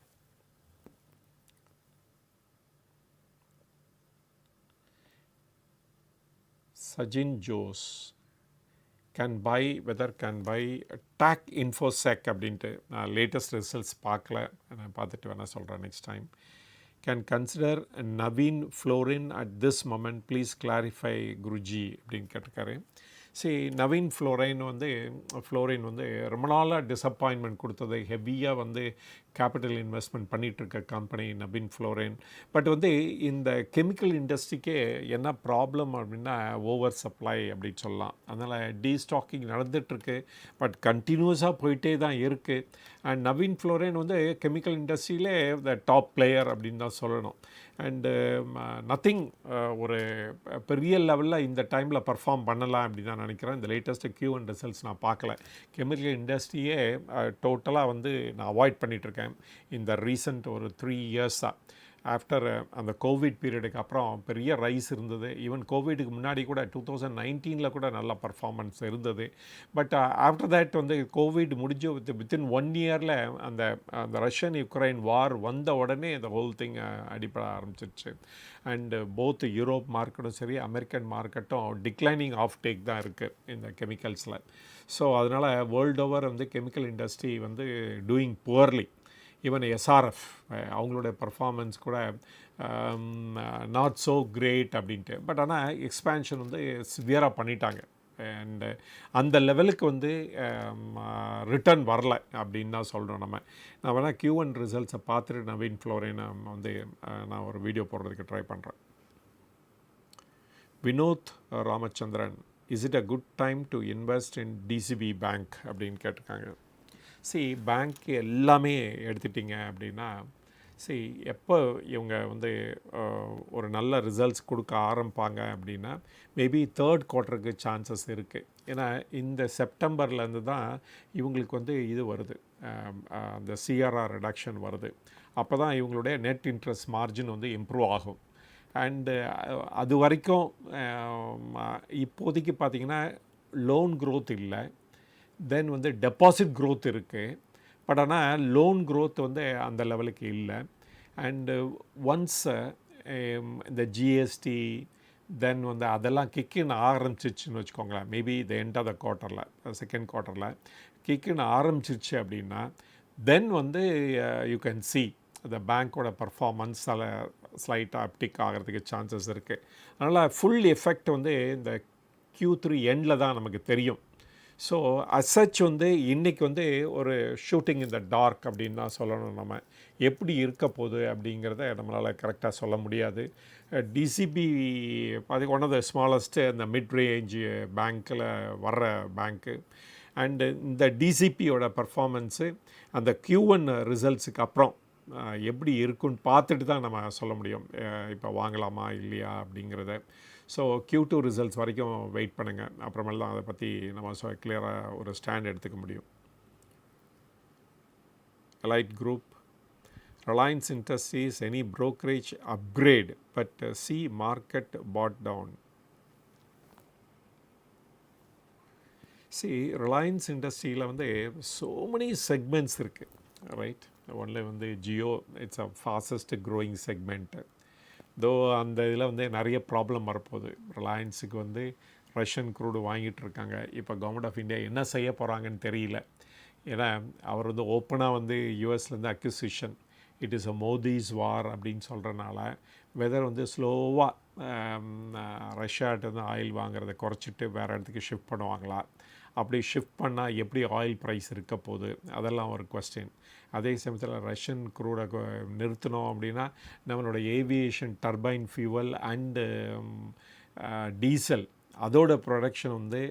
சஜின் ஜோஸ் கேன் பை டாக் இன்ஃபோசெக் அப்படின்ட்டு நான் லேட்டஸ்ட் ரிசல்ட்ஸ் பார்க்கல, நான் பார்த்துட்டு வேணால் சொல்கிறேன் next time. Can consider Navin Fluorine at this moment please clarify Guruji அப்படின்னு கேட்டிருக்காரு. சரி, நவீன் ஃப்ளோரின் வந்து ரொம்ப நாளாக டிசப்பாயின்மெண்ட் கொடுத்தது. ஹெவியாக வந்து கேபிட்டல் இன்வெஸ்ட்மெண்ட் பண்ணிகிட்ருக்க கம்பெனி நவீன் ஃப்ளோரின். பட் வந்து இந்த கெமிக்கல் இண்டஸ்ட்ரிக்கே என்ன ப்ராப்ளம் அப்படின்னா ஓவர் சப்ளை அப்படின்னு சொல்லலாம். அதனால் டீஸ்டாக்கிங் நடந்துகிட்ருக்கு, பட் கண்டினியூஸாக போயிட்டே தான் இருக்குது. அண்ட் நவீன் ஃப்ளோரின் வந்து கெமிக்கல் இண்டஸ்ட்ரியிலே த டாப் பிளேயர் அப்படின்னு தான் சொல்லணும். அண்டு நத்திங் ஒரு பெரிய லெவலில் இந்த டைமில் பர்ஃபார்ம் பண்ணலாம் அப்படி தான் நினைக்கிறேன். இந்த லேட்டஸ்ட்டு Q1 ரிசல்ட்ஸ் நான் பார்க்கல. கெமிக்கல் இண்டஸ்ட்ரியே டோட்டலாக வந்து நான் அவாய்ட் பண்ணிகிட்ருக்கேன் இந்த ரீசன்ட் ஒரு 3 இயர்ஸாக. ஆஃப்டர் அந்த கோவிட் பீரியடுக்கு அப்புறம் பெரிய ரைஸ் இருந்தது. ஈவன் கோவிடுக்கு முன்னாடி கூட 2019 கூட நல்ல பர்ஃபார்மன்ஸ் இருந்தது. பட் ஆஃப்டர் தேட் வந்து கோவிட் முடிஞ்சு வித்தின் 1 இயரில் அந்த அந்த ரஷ்யன் யுக்ரைன் வார் வந்த உடனே இந்த ஹோல் திங் அடிப்பட ஆரம்பிச்சிருச்சு. அண்டு போத் யூரோப் மார்க்கெட்டும் சரி அமெரிக்கன் மார்க்கெட்டும் டிக்ளைனிங் ஆஃப் டேக் தான் இருக்குது இந்த கெமிக்கல்ஸில். ஸோ அதனால் வேர்ல்டு ஓவர் வந்து கெமிக்கல் இண்டஸ்ட்ரி வந்து டூயிங் புவர்லி. ஈவன் எஸ்ஆர்எஃப் அவங்களுடைய பர்ஃபார்மன்ஸ் கூட நாட் ஸோ கிரேட் அப்படின்ட்டு. பட் ஆனால் எக்ஸ்பேன்ஷன் வந்து சிவியராக பண்ணிட்டாங்க. அண்டு அந்த லெவலுக்கு வந்து ரிட்டர்ன் வரல அப்படின்னு தான் சொல்கிறோம் நம்ம. நான் வேணால் Q1 ரிசல்ட்ஸை பார்த்துட்டு நவீன் ஃப்ளோரை நான் வந்து நான் ஒரு வீடியோ போடுறதுக்கு ட்ரை பண்ணுறேன். Vinod Ramachandran, is it a good time to invest in DCB bank அப்படின்னு கேட்டிருக்காங்க. பேங்க் எல்லாமே எடுத்துட்டிங்க அப்படின்னா எப்போ இவங்க வந்து ஒரு நல்ல ரிசல்ட்ஸ் கொடுக்க ஆரம்பிப்பாங்க அப்படின்னா மேபி 3rd குவார்ட்டருக்கு சான்சஸ் இருக்குது. ஏன்னா இந்த செப்டம்பர்லேருந்து தான் இவங்களுக்கு வந்து இது வருது, அந்த சிஆர்ஆர் ரிடக்ஷன் வருது. அப்போ தான் இவங்களுடைய நெட் இன்ட்ரெஸ்ட் மார்ஜின் வந்து இம்ப்ரூவ் ஆகும். அண்டு அது வரைக்கும் இப்போதைக்கு பார்த்திங்கன்னா லோன் க்ரோத் இல்லை, தென் வந்து டெபாசிட் க்ரோத் இருக்குது. பட் ஆனால் லோன் க்ரோத் வந்து அந்த லெவலுக்கு இல்லை. அண்டு ஒன்ஸ் இந்த ஜிஎஸ்டி தென் வந்து அதெல்லாம் கிக்கின் ஆரம்பிச்சிச்சுன்னு வச்சுக்கோங்களேன், maybe the end of the குவார்ட்டரில் 2nd குவார்ட்டரில் கிக்கின் ஆரம்பிச்சிருச்சு அப்படின்னா தென் வந்து யூ கேன் சி அந்த பேங்க்கோட பர்ஃபார்மன்ஸ் ஸ்லைட்டாக அப்டிக் ஆகிறதுக்கு சான்சஸ் இருக்குது. அதனால் ஃபுல் எஃபெக்ட் வந்து இந்த Q3 எண்டில் தான் நமக்கு தெரியும். ஸோ அசச் வந்து இன்றைக்கி வந்து ஒரு ஷூட்டிங் இன் த டார்க் அப்படின்னு தான் சொல்லணும். நம்ம எப்படி இருக்க போகுது அப்படிங்கிறத நம்மளால் கரெக்டாக சொல்ல முடியாது. டிசிபி பார்த்திங்க ஒன் ஆஃப் த ஸ்மாலஸ்ட்டு அந்த மிட் ரேஞ்ச் பேங்க்கில் வர்ற பேங்க்கு. அண்டு இந்த டிசிபியோட பர்ஃபார்மன்ஸு அந்த Q1 ரிசல்ட்ஸுக்கு அப்புறம் எப்படி இருக்குன்னு பார்த்துட்டு தான் நம்ம சொல்ல முடியும் இப்போ வாங்கலாமா இல்லையா அப்படிங்கிறத. ஸோ Q2 ரிசல்ட்ஸ் வரைக்கும் வெயிட் பண்ணுங்கள், அப்புறமேல தான் அதை பற்றி நம்ம கிளியராக ஒரு ஸ்டாண்ட் எடுத்துக்க முடியும். Allied Group, Reliance Industries, any brokerage upgrade, but see market bought down. Reliance Industries வந்து so many segments இருக்குது, ரைட். ஒன்ல வந்து Jio, it's a fastest growing segment. தோ அந்த இதில் வந்து நிறைய ப்ராப்ளம் வரப்போகுது. ரிலையன்ஸுக்கு வந்து ரஷ்யன் க்ரூடு வாங்கிட்டு இருக்காங்க. இப்போ கவர்மெண்ட் ஆஃப் இந்தியா என்ன செய்ய போகிறாங்கன்னு தெரியல. ஏன்னா அவர் வந்து ஓப்பனாக வந்து யூஎஸ்லேருந்து அக்யூசிஷன், இட் இஸ் அ மோதிஸ் வார் அப்படின்னு சொல்கிறனால வெதர் வந்து ஸ்லோவாக ரஷ்யாட்டேருந்து ஆயில் வாங்குறதை குறைச்சிட்டு வேறு இடத்துக்கு ஷிஃப்ட் பண்ணுவாங்களா, அப்படி ஷிஃப்ட் பண்ணால் எப்படி ஆயில் ப்ரைஸ் இருக்க போகுது, அதெல்லாம் ஒரு கொஸ்டின். அதே சமயத்தில் ரஷ்யன் க்ரூடை நிறுத்தணும் அப்படின்னா நம்மளோட aviation turbine fuel and diesel அதோட ப்ரொடக்ஷன் வந்து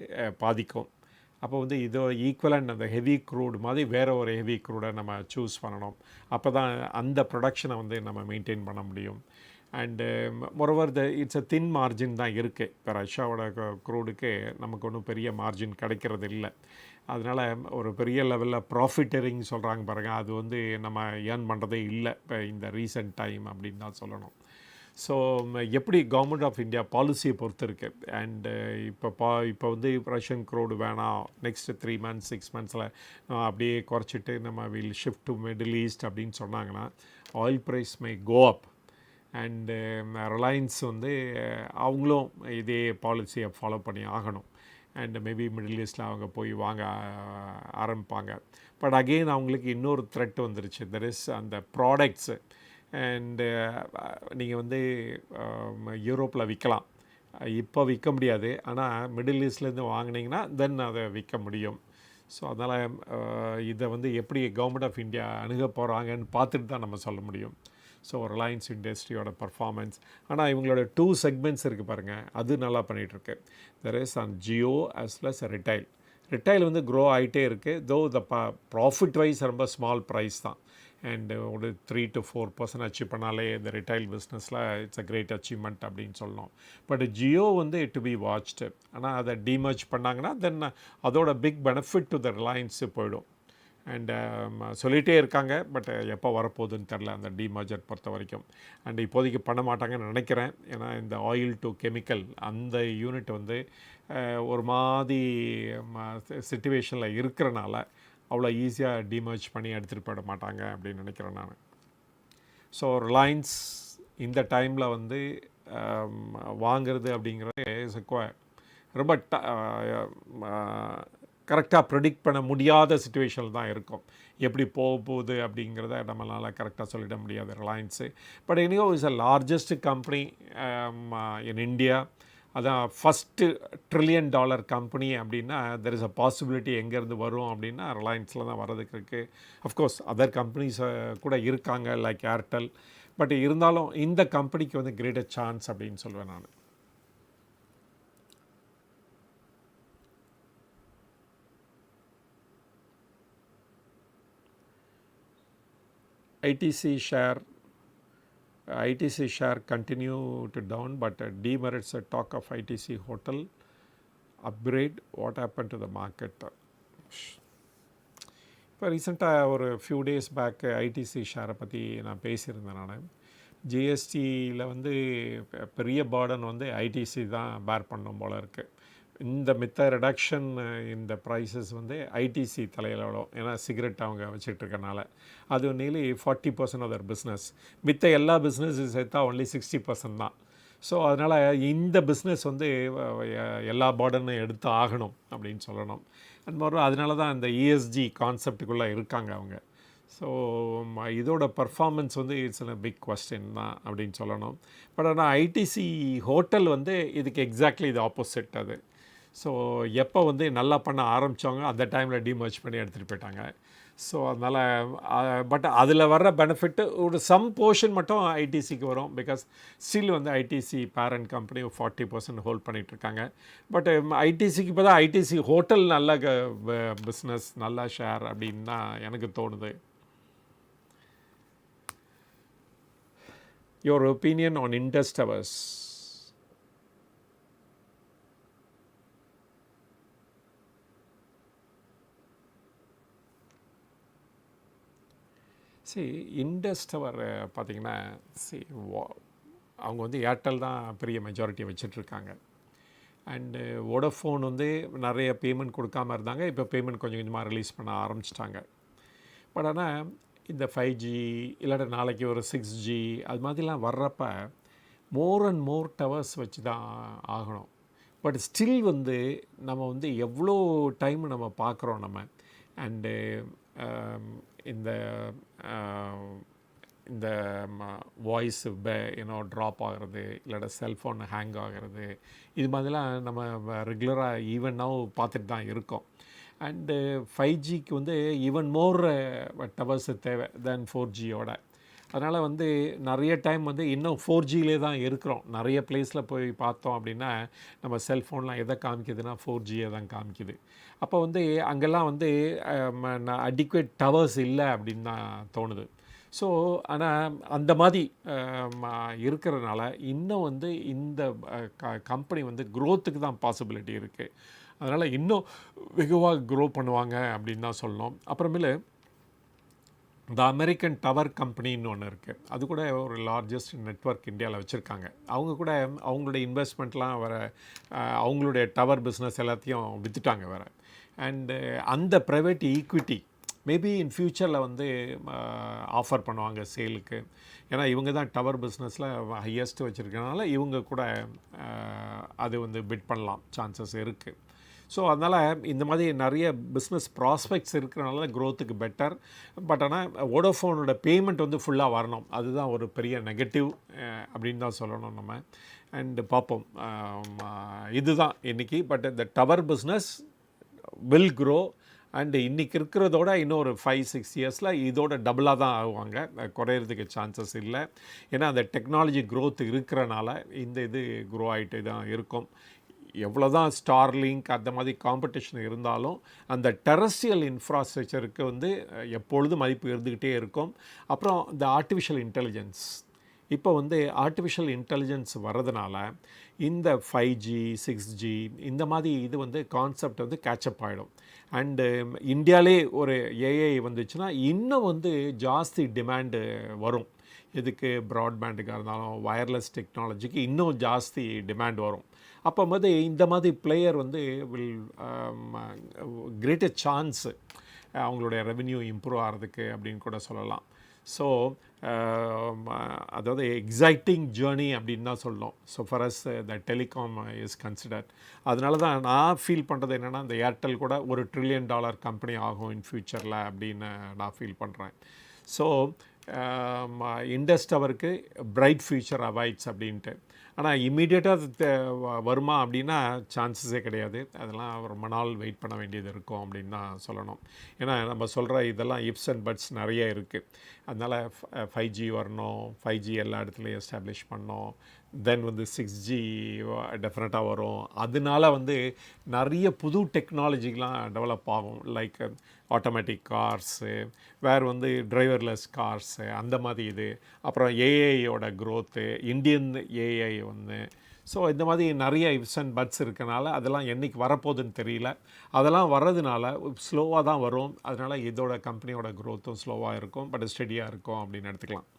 பாதிக்கும். அப்போ வந்து இதோ ஈக்குவலண்ட் அந்த ஹெவி க்ரூட் மாதிரி வேறு ஒரு ஹெவி க்ரூடை நம்ம சூஸ் பண்ணணும். அப்போ தான் அந்த ப்ரொடக்ஷனை வந்து நம்ம மெயின்டைன் பண்ண முடியும். And moreover it's a thin margin தான் இருக்குது. இப்போ ரஷ்யாவோட க்ரூடுக்கு நமக்கு ஒன்றும் பெரிய மார்ஜின் கிடைக்கிறது இல்லை. அதனால் ஒரு பெரிய லெவலில் ப்ராஃபிட்டரிங் சொல்கிறாங்க பாருங்கள், அது வந்து நம்ம ஏர்ன் பண்ணுறதே இல்லை இப்போ இந்த ரீசெண்ட் டைம் அப்படின்னு தான் சொல்லணும். ஸோ எப்படி கவர்மெண்ட் ஆஃப் இந்தியா பாலிசியை பொறுத்து இருக்குது. அண்டு இப்போ வந்து ரஷ்யன் க்ரூடு வேணாம், நெக்ஸ்ட்டு 3 months 6 monthஸில் அப்படியே குறைச்சிட்டு நம்ம will shift to Middle East அப்படின்னு சொன்னாங்கன்னா oil price may go up. And Reliance வந்து அவங்களும் இதே பாலிசியை ஃபாலோ பண்ணி ஆகணும். அண்டு மேபி மிடில் ஈஸ்டில் அவங்க போய் வாங்க ஆரம்பிப்பாங்க. பட் அகெயின் அவங்களுக்கு இன்னொரு த்ரெட் வந்துருச்சு, தெர் இஸ் அந்த ப்ராடக்ட்ஸு. அண்டு நீங்கள் வந்து யூரோப்பில் விற்கலாம், இப்போ விற்க முடியாது. ஆனால் மிடில் ஈஸ்ட்லேருந்து வாங்கினீங்கன்னா தென் அதை விற்க முடியும். ஸோ அதனால் இதை வந்து எப்படி கவர்மெண்ட் ஆஃப் இந்தியா அணுக போகிறாங்கன்னு பார்த்துட்டு தான் நம்ம சொல்ல முடியும். ஸோ ரிலையன்ஸ் இண்டஸ்ட்ரியோட பர்ஃபார்மன்ஸ். ஆனால் இவங்களோட 2 செக்மெண்ட்ஸ் இருக்குது பாருங்கள், அது நல்லா பண்ணிகிட்ருக்கு. There is on Jio as plus retail. Retail வந்து க்ரோ ஆகிட்டே இருக்குது, தோ த ப்ராஃபிட் வைஸ் ரொம்ப ஸ்மால் ப்ரைஸ் தான். அண்டு ஒரு 3-4% அச்சீவ் பண்ணாலே இந்த ரிட்டைல் பிஸ்னஸில் இட்ஸ் அ கிரேட் அச்சீவ்மெண்ட் அப்படின்னு சொல்லணும். பட் ஜியோ வந்து இட் டு பி வாட்ச்டு. ஆனால் அதை டீமர்ஜ் பண்ணாங்கன்னா தென் அதோட big benefit to the Reliance போயிடும். அண்டு சொல்லிகிட்டே இருக்காங்க, பட் எப்போ வரப்போகுதுன்னு தெரில அந்த டிமர்ஜர் பொறுத்த வரைக்கும். அண்டு இப்போதைக்கு பண்ண மாட்டாங்கன்னு நினைக்கிறேன். ஏன்னா இந்த ஆயில் டு கெமிக்கல் அந்த யூனிட் வந்து ஒரு மாதிரி சிச்சுவேஷனில் இருக்கிறனால அவ்வளோ ஈஸியாக டிமர்ஜ் பண்ணி எடுத்துகிட்டு போயிட மாட்டாங்க அப்படின்னு நினைக்கிறேன் நான். ஸோ ரிலையன்ஸ் இந்த டைமில் வந்து வாங்கிறது அப்படிங்கிறது ரொம்ப கரெக்டாக ப்ரெடிக்ட் பண்ண முடியாத சுச்சுவேஷனில் தான் இருக்கும். எப்படி போகுது அப்படிங்கிறத நம்மளால் கரெக்டாக சொல்லிட முடியாது Reliance. But anyhow is a largest company in India. அதான் ஃபஸ்ட்டு $1 trillion கம்பெனி அப்படின்னா தெர் இஸ் அ பாசிபிலிட்டி எங்கேருந்து வரும் அப்படின்னா ரிலையன்ஸில் தான் வர்றதுக்கு இருக்குது. அஃப்கோர்ஸ் அதர் கம்பெனிஸ் கூட இருக்காங்க லைக் ஏர்டெல். பட் இருந்தாலும் இந்த கம்பெனிக்கு வந்து கிரேட்டர் சான்ஸ் அப்படின்னு சொல்லுவேன் நான். ITC share continue to down, but demerits a talk of ITC hotel upgrade. What happened to the market? இப்போ ரீசெண்டாக ஒரு ஃபியூ டேஸ் பேக் ஐடிசி ஷேரை பற்றி நான் பேசியிருந்தேன். நான் ஜிஎஸ்டியில் வந்து பெரிய பேர்டன் வந்து ஐடிசி தான் பேர் பண்ணும் போல் இருக்குது. இந்த மித்த ரிடக்ஷன் இந்த ப்ரைஸஸ் வந்து ஐடிசி தலையில் விடும். ஏன்னா சிகரெட் அவங்க வச்சிட்ருக்கனால அது நியர்லி 40% ஆஃப் தர் பிஸ்னஸ். மித்த எல்லா பிஸ்னஸ் சேர்த்தா ஒன்லி 60% தான். ஸோ அதனால் இந்த பிஸ்னஸ் வந்து எல்லா பேர்டனும் எடுத்து ஆகணும் அப்படின்னு சொல்லணும். அது மாதிரி அதனால தான் இந்த இஎஸ்ஜி கான்செப்டுக்குள்ளே இருக்காங்க அவங்க. ஸோ இதோட பர்ஃபார்மன்ஸ் வந்து இட்ஸ் அ பிக் கொஸ்டின் தான் அப்படின்னு சொல்லணும். பட் ஆனால் ஐடிசி ஹோட்டல் வந்து இதுக்கு எக்ஸாக்ட்லி இது ஆப்போசிட். அது ஸோ எப்போ வந்து நல்லா பண்ண ஆரம்பித்தவங்க அந்த டைமில் டிமர்ஜ் பண்ணி எடுத்துகிட்டு போயிட்டாங்க. ஸோ அதனால் பட் அதில் வர்ற பெனிஃபிட்டு ஒரு சம் போர்ஷன் மட்டும் ஐடிசிக்கு வரும். பிகாஸ் ஸ்டில் வந்து ஐடிசி பேரண்ட் கம்பெனி 40% ஹோல்ட் பண்ணிகிட்ருக்காங்க. பட் ஐடிசிக்கு இப்போ தான் ஐடிசி ஹோட்டல் நல்ல பிஸ்னஸ் நல்ல ஷேர் அப்படின்னு தான் எனக்கு தோணுது. Your opinion on Indust Towers? Indust Tower பார்த்திங்கன்னா அவங்க வந்து ஏர்டெல் தான் பெரிய மெஜாரிட்டி வச்சிட்ருக்காங்க. அண்டு வோடஃபோன் வந்து நிறைய பேமெண்ட் கொடுக்காமல் இருந்தாங்க. இப்போ பேமெண்ட் கொஞ்சம் கொஞ்சமாக ரிலீஸ் பண்ண ஆரம்பிச்சிட்டாங்க. பட் ஆனால் இந்த 5G இல்லாட்ட நாளைக்கு ஒரு 6G அது மாதிரிலாம் வர்றப்ப மோர் அண்ட் மோர் டவர்ஸ் வச்சு தான் ஆகணும். பட் ஸ்டில் வந்து நம்ம வந்து எவ்வளோ டைம் நம்ம பார்க்குறோம் நம்ம. அண்டு இந்த இந்த வாய்ஸ் ட்ராப் ஆகிறது இல்லாட்ட செல்ஃபோன் ஹேங் ஆகிறது இது மாதிரிலாம் நம்ம ரெகுலராக ஈவனாக பார்த்துட்டு தான் இருக்கோம். அண்டு 5Gக்கு வந்து ஈவன் மோர் டவர்ஸ் தேவை தென் 4Gயோட. அதனால் வந்து நிறைய டைம் வந்து இன்னும் 4Gலே தான் இருக்கிறோம். நிறைய பிளேஸில் போய் பார்த்தோம் அப்படின்னா நம்ம செல்ஃபோன்லாம் எதை காமிக்குதுன்னா 4Gயை தான் காமிக்குது. அப்போ வந்து அங்கெல்லாம் வந்து அடிக்குவேட் டவர்ஸ் இல்லை அப்படின்னு தான் தோணுது. ஸோ ஆனால் அந்த மாதிரி இருக்கிறதுனால இன்னும் வந்து இந்த கம்பெனி வந்து க்ரோத்துக்கு தான் பாசிபிலிட்டி இருக்குது. அதனால் இன்னும் வெகுவாக க்ரோ பண்ணுவாங்க அப்படின்னு தான் சொல்லணும். அப்புறமேலு இந்த அமெரிக்கன் டவர் கம்பெனின்னு ஒன்று இருக்குது. அது கூட ஒரு லார்ஜஸ்ட் நெட்வொர்க் இந்தியாவில் வச்சுருக்காங்க. அவங்க கூட அவங்களுடைய இன்வெஸ்ட்மெண்ட்லாம் வர அவங்களுடைய டவர் பிஸ்னஸ் எல்லாத்தையும் விற்றுட்டாங்க வேறு. அண்டு அந்த ப்ரைவேட் ஈக்விட்டி மேபி இன் ஃப்யூச்சரில் வந்து ஆஃபர் பண்ணுவாங்க சேலுக்கு. ஏன்னா இவங்க தான் டவர் பிஸ்னஸில் ஹையஸ்ட்டு வச்சுருக்கனால இவங்க கூட அது வந்து பிட் பண்ணலாம் சான்சஸ் இருக்குது. ஸோ அதனால் இந்த மாதிரி நிறைய பிஸ்னஸ் ப்ராஸ்பெக்ட்ஸ் இருக்கிறனால க்ரோத்துக்கு பெட்டர். பட் ஆனால் வோடஃபோனோட பேமெண்ட் வந்து ஃபுல்லாக வரணும். அதுதான் ஒரு பெரிய நெகட்டிவ் அப்படின்னு தான் சொல்லணும் நம்ம. அண்டு பார்ப்போம், இதுதான் இன்றைக்கி. பட் இந்த tower business will grow. And இன்றைக்கி இருக்கிறதோட இன்னும் ஒரு 5-6 இயர்ஸில் இதோட டபுளாக தான் ஆகுவாங்க. குறையிறதுக்கு சான்சஸ் இல்லை. ஏன்னா அந்த டெக்னாலஜி க்ரோத் இருக்கிறனால இந்த இது க்ரோ ஆகிட்டு தான் இருக்கும். எவ்வளோதான் ஸ்டார்லிங்க் அந்த மாதிரி காம்படிஷன் இருந்தாலும் அந்த டெரஸ்ட்ரியல் இன்ஃப்ராஸ்ட்ரக்சருக்கு வந்து எப்பொழுதும் மதிப்பு இருந்துக்கிட்டே இருக்கும். அப்புறம் இந்த ஆர்டிஃபிஷியல் இன்டெலிஜென்ஸ், இப்போ வந்து ஆர்டிஃபிஷியல் இன்டெலிஜென்ஸ் வர்றதுனால இந்த 5G 6G இந்த மாதிரி இது வந்து கான்செப்ட் வந்து கேட்சப் ஆகிடும். அண்டு இந்தியாவிலே ஒரு ஏஐ வந்துச்சுன்னா இன்னும் வந்து ஜாஸ்தி டிமாண்டு வரும். இதுக்கு ப்ராட்பேண்டுக்காக இருந்தாலும் வயர்லெஸ் டெக்னாலஜிக்கு இன்னும் ஜாஸ்தி டிமாண்ட் வரும். அப்போ வந்து இந்த மாதிரி பிளேயர் வந்து வில் கிரேட்டர் சான்ஸு அவங்களுடைய ரெவென்யூ இம்ப்ரூவ் ஆகிறதுக்கு அப்படின்னு கூட சொல்லலாம். ஸோ அதாவது எக்ஸைட்டிங் ஜேர்னி அப்படின்னு தான் சொல்லணும். So for us the telecom is considered. அதனால தான் நான் ஃபீல் பண்ணுறது என்னென்னா, இந்த ஏர்டெல் கூட ஒரு $1 trillion கம்பெனி ஆகும் இன் ஃப்யூச்சரில் அப்படின்னு நான் ஃபீல் பண்ணுறேன். ஸோ இண்டஸ்ட் டவருக்கு பிரைட் ஃபியூச்சர் அவாய்ட்ஸ் அப்படின்ட்டு. ஆனால் இம்மீடியட்டாக வருமா அப்படின்னா சான்சஸே கிடையாது. அதெல்லாம் ரொம்ப நாள் வெயிட் பண்ண வேண்டியது இருக்கும் அப்படின்னு தான் சொல்லணும். ஏன்னா நம்ம சொல்கிற இதெல்லாம் இப்ஸ் அண்ட் பட்ஸ் நிறைய இருக்குது. அதனால் 5G வரணும், 5G எல்லா இடத்துலையும் எஸ்டாப்ளிஷ் பண்ணோம், தென் வந்து 6G டெஃபினட்டாக வரும். அதனால வந்து நிறைய புது டெக்னாலஜிலாம் டெவலப் ஆகும். லைக் ஆட்டோமேட்டிக் கார்ஸு, வேறு வந்து டிரைவர்லெஸ் கார்ஸு, அந்த மாதிரி இது. அப்புறம் ஏஐயோட க்ரோத்து, இந்தியன் ஏஐ வந்து. ஸோ இந்த மாதிரி நிறைய இப்ஸ் அண்ட் பட்ஸ் இருக்கனால அதெல்லாம் என்றைக்கு வரப்போகுதுன்னு தெரியல. அதெல்லாம் வர்றதுனால ஸ்லோவாக தான் வரும். அதனால் இதோட கம்பெனியோட க்ரோத்தும் ஸ்லோவாக இருக்கும், பட் ஸ்டெடியாக இருக்கும் அப்படின்னு எடுத்துக்கலாம்.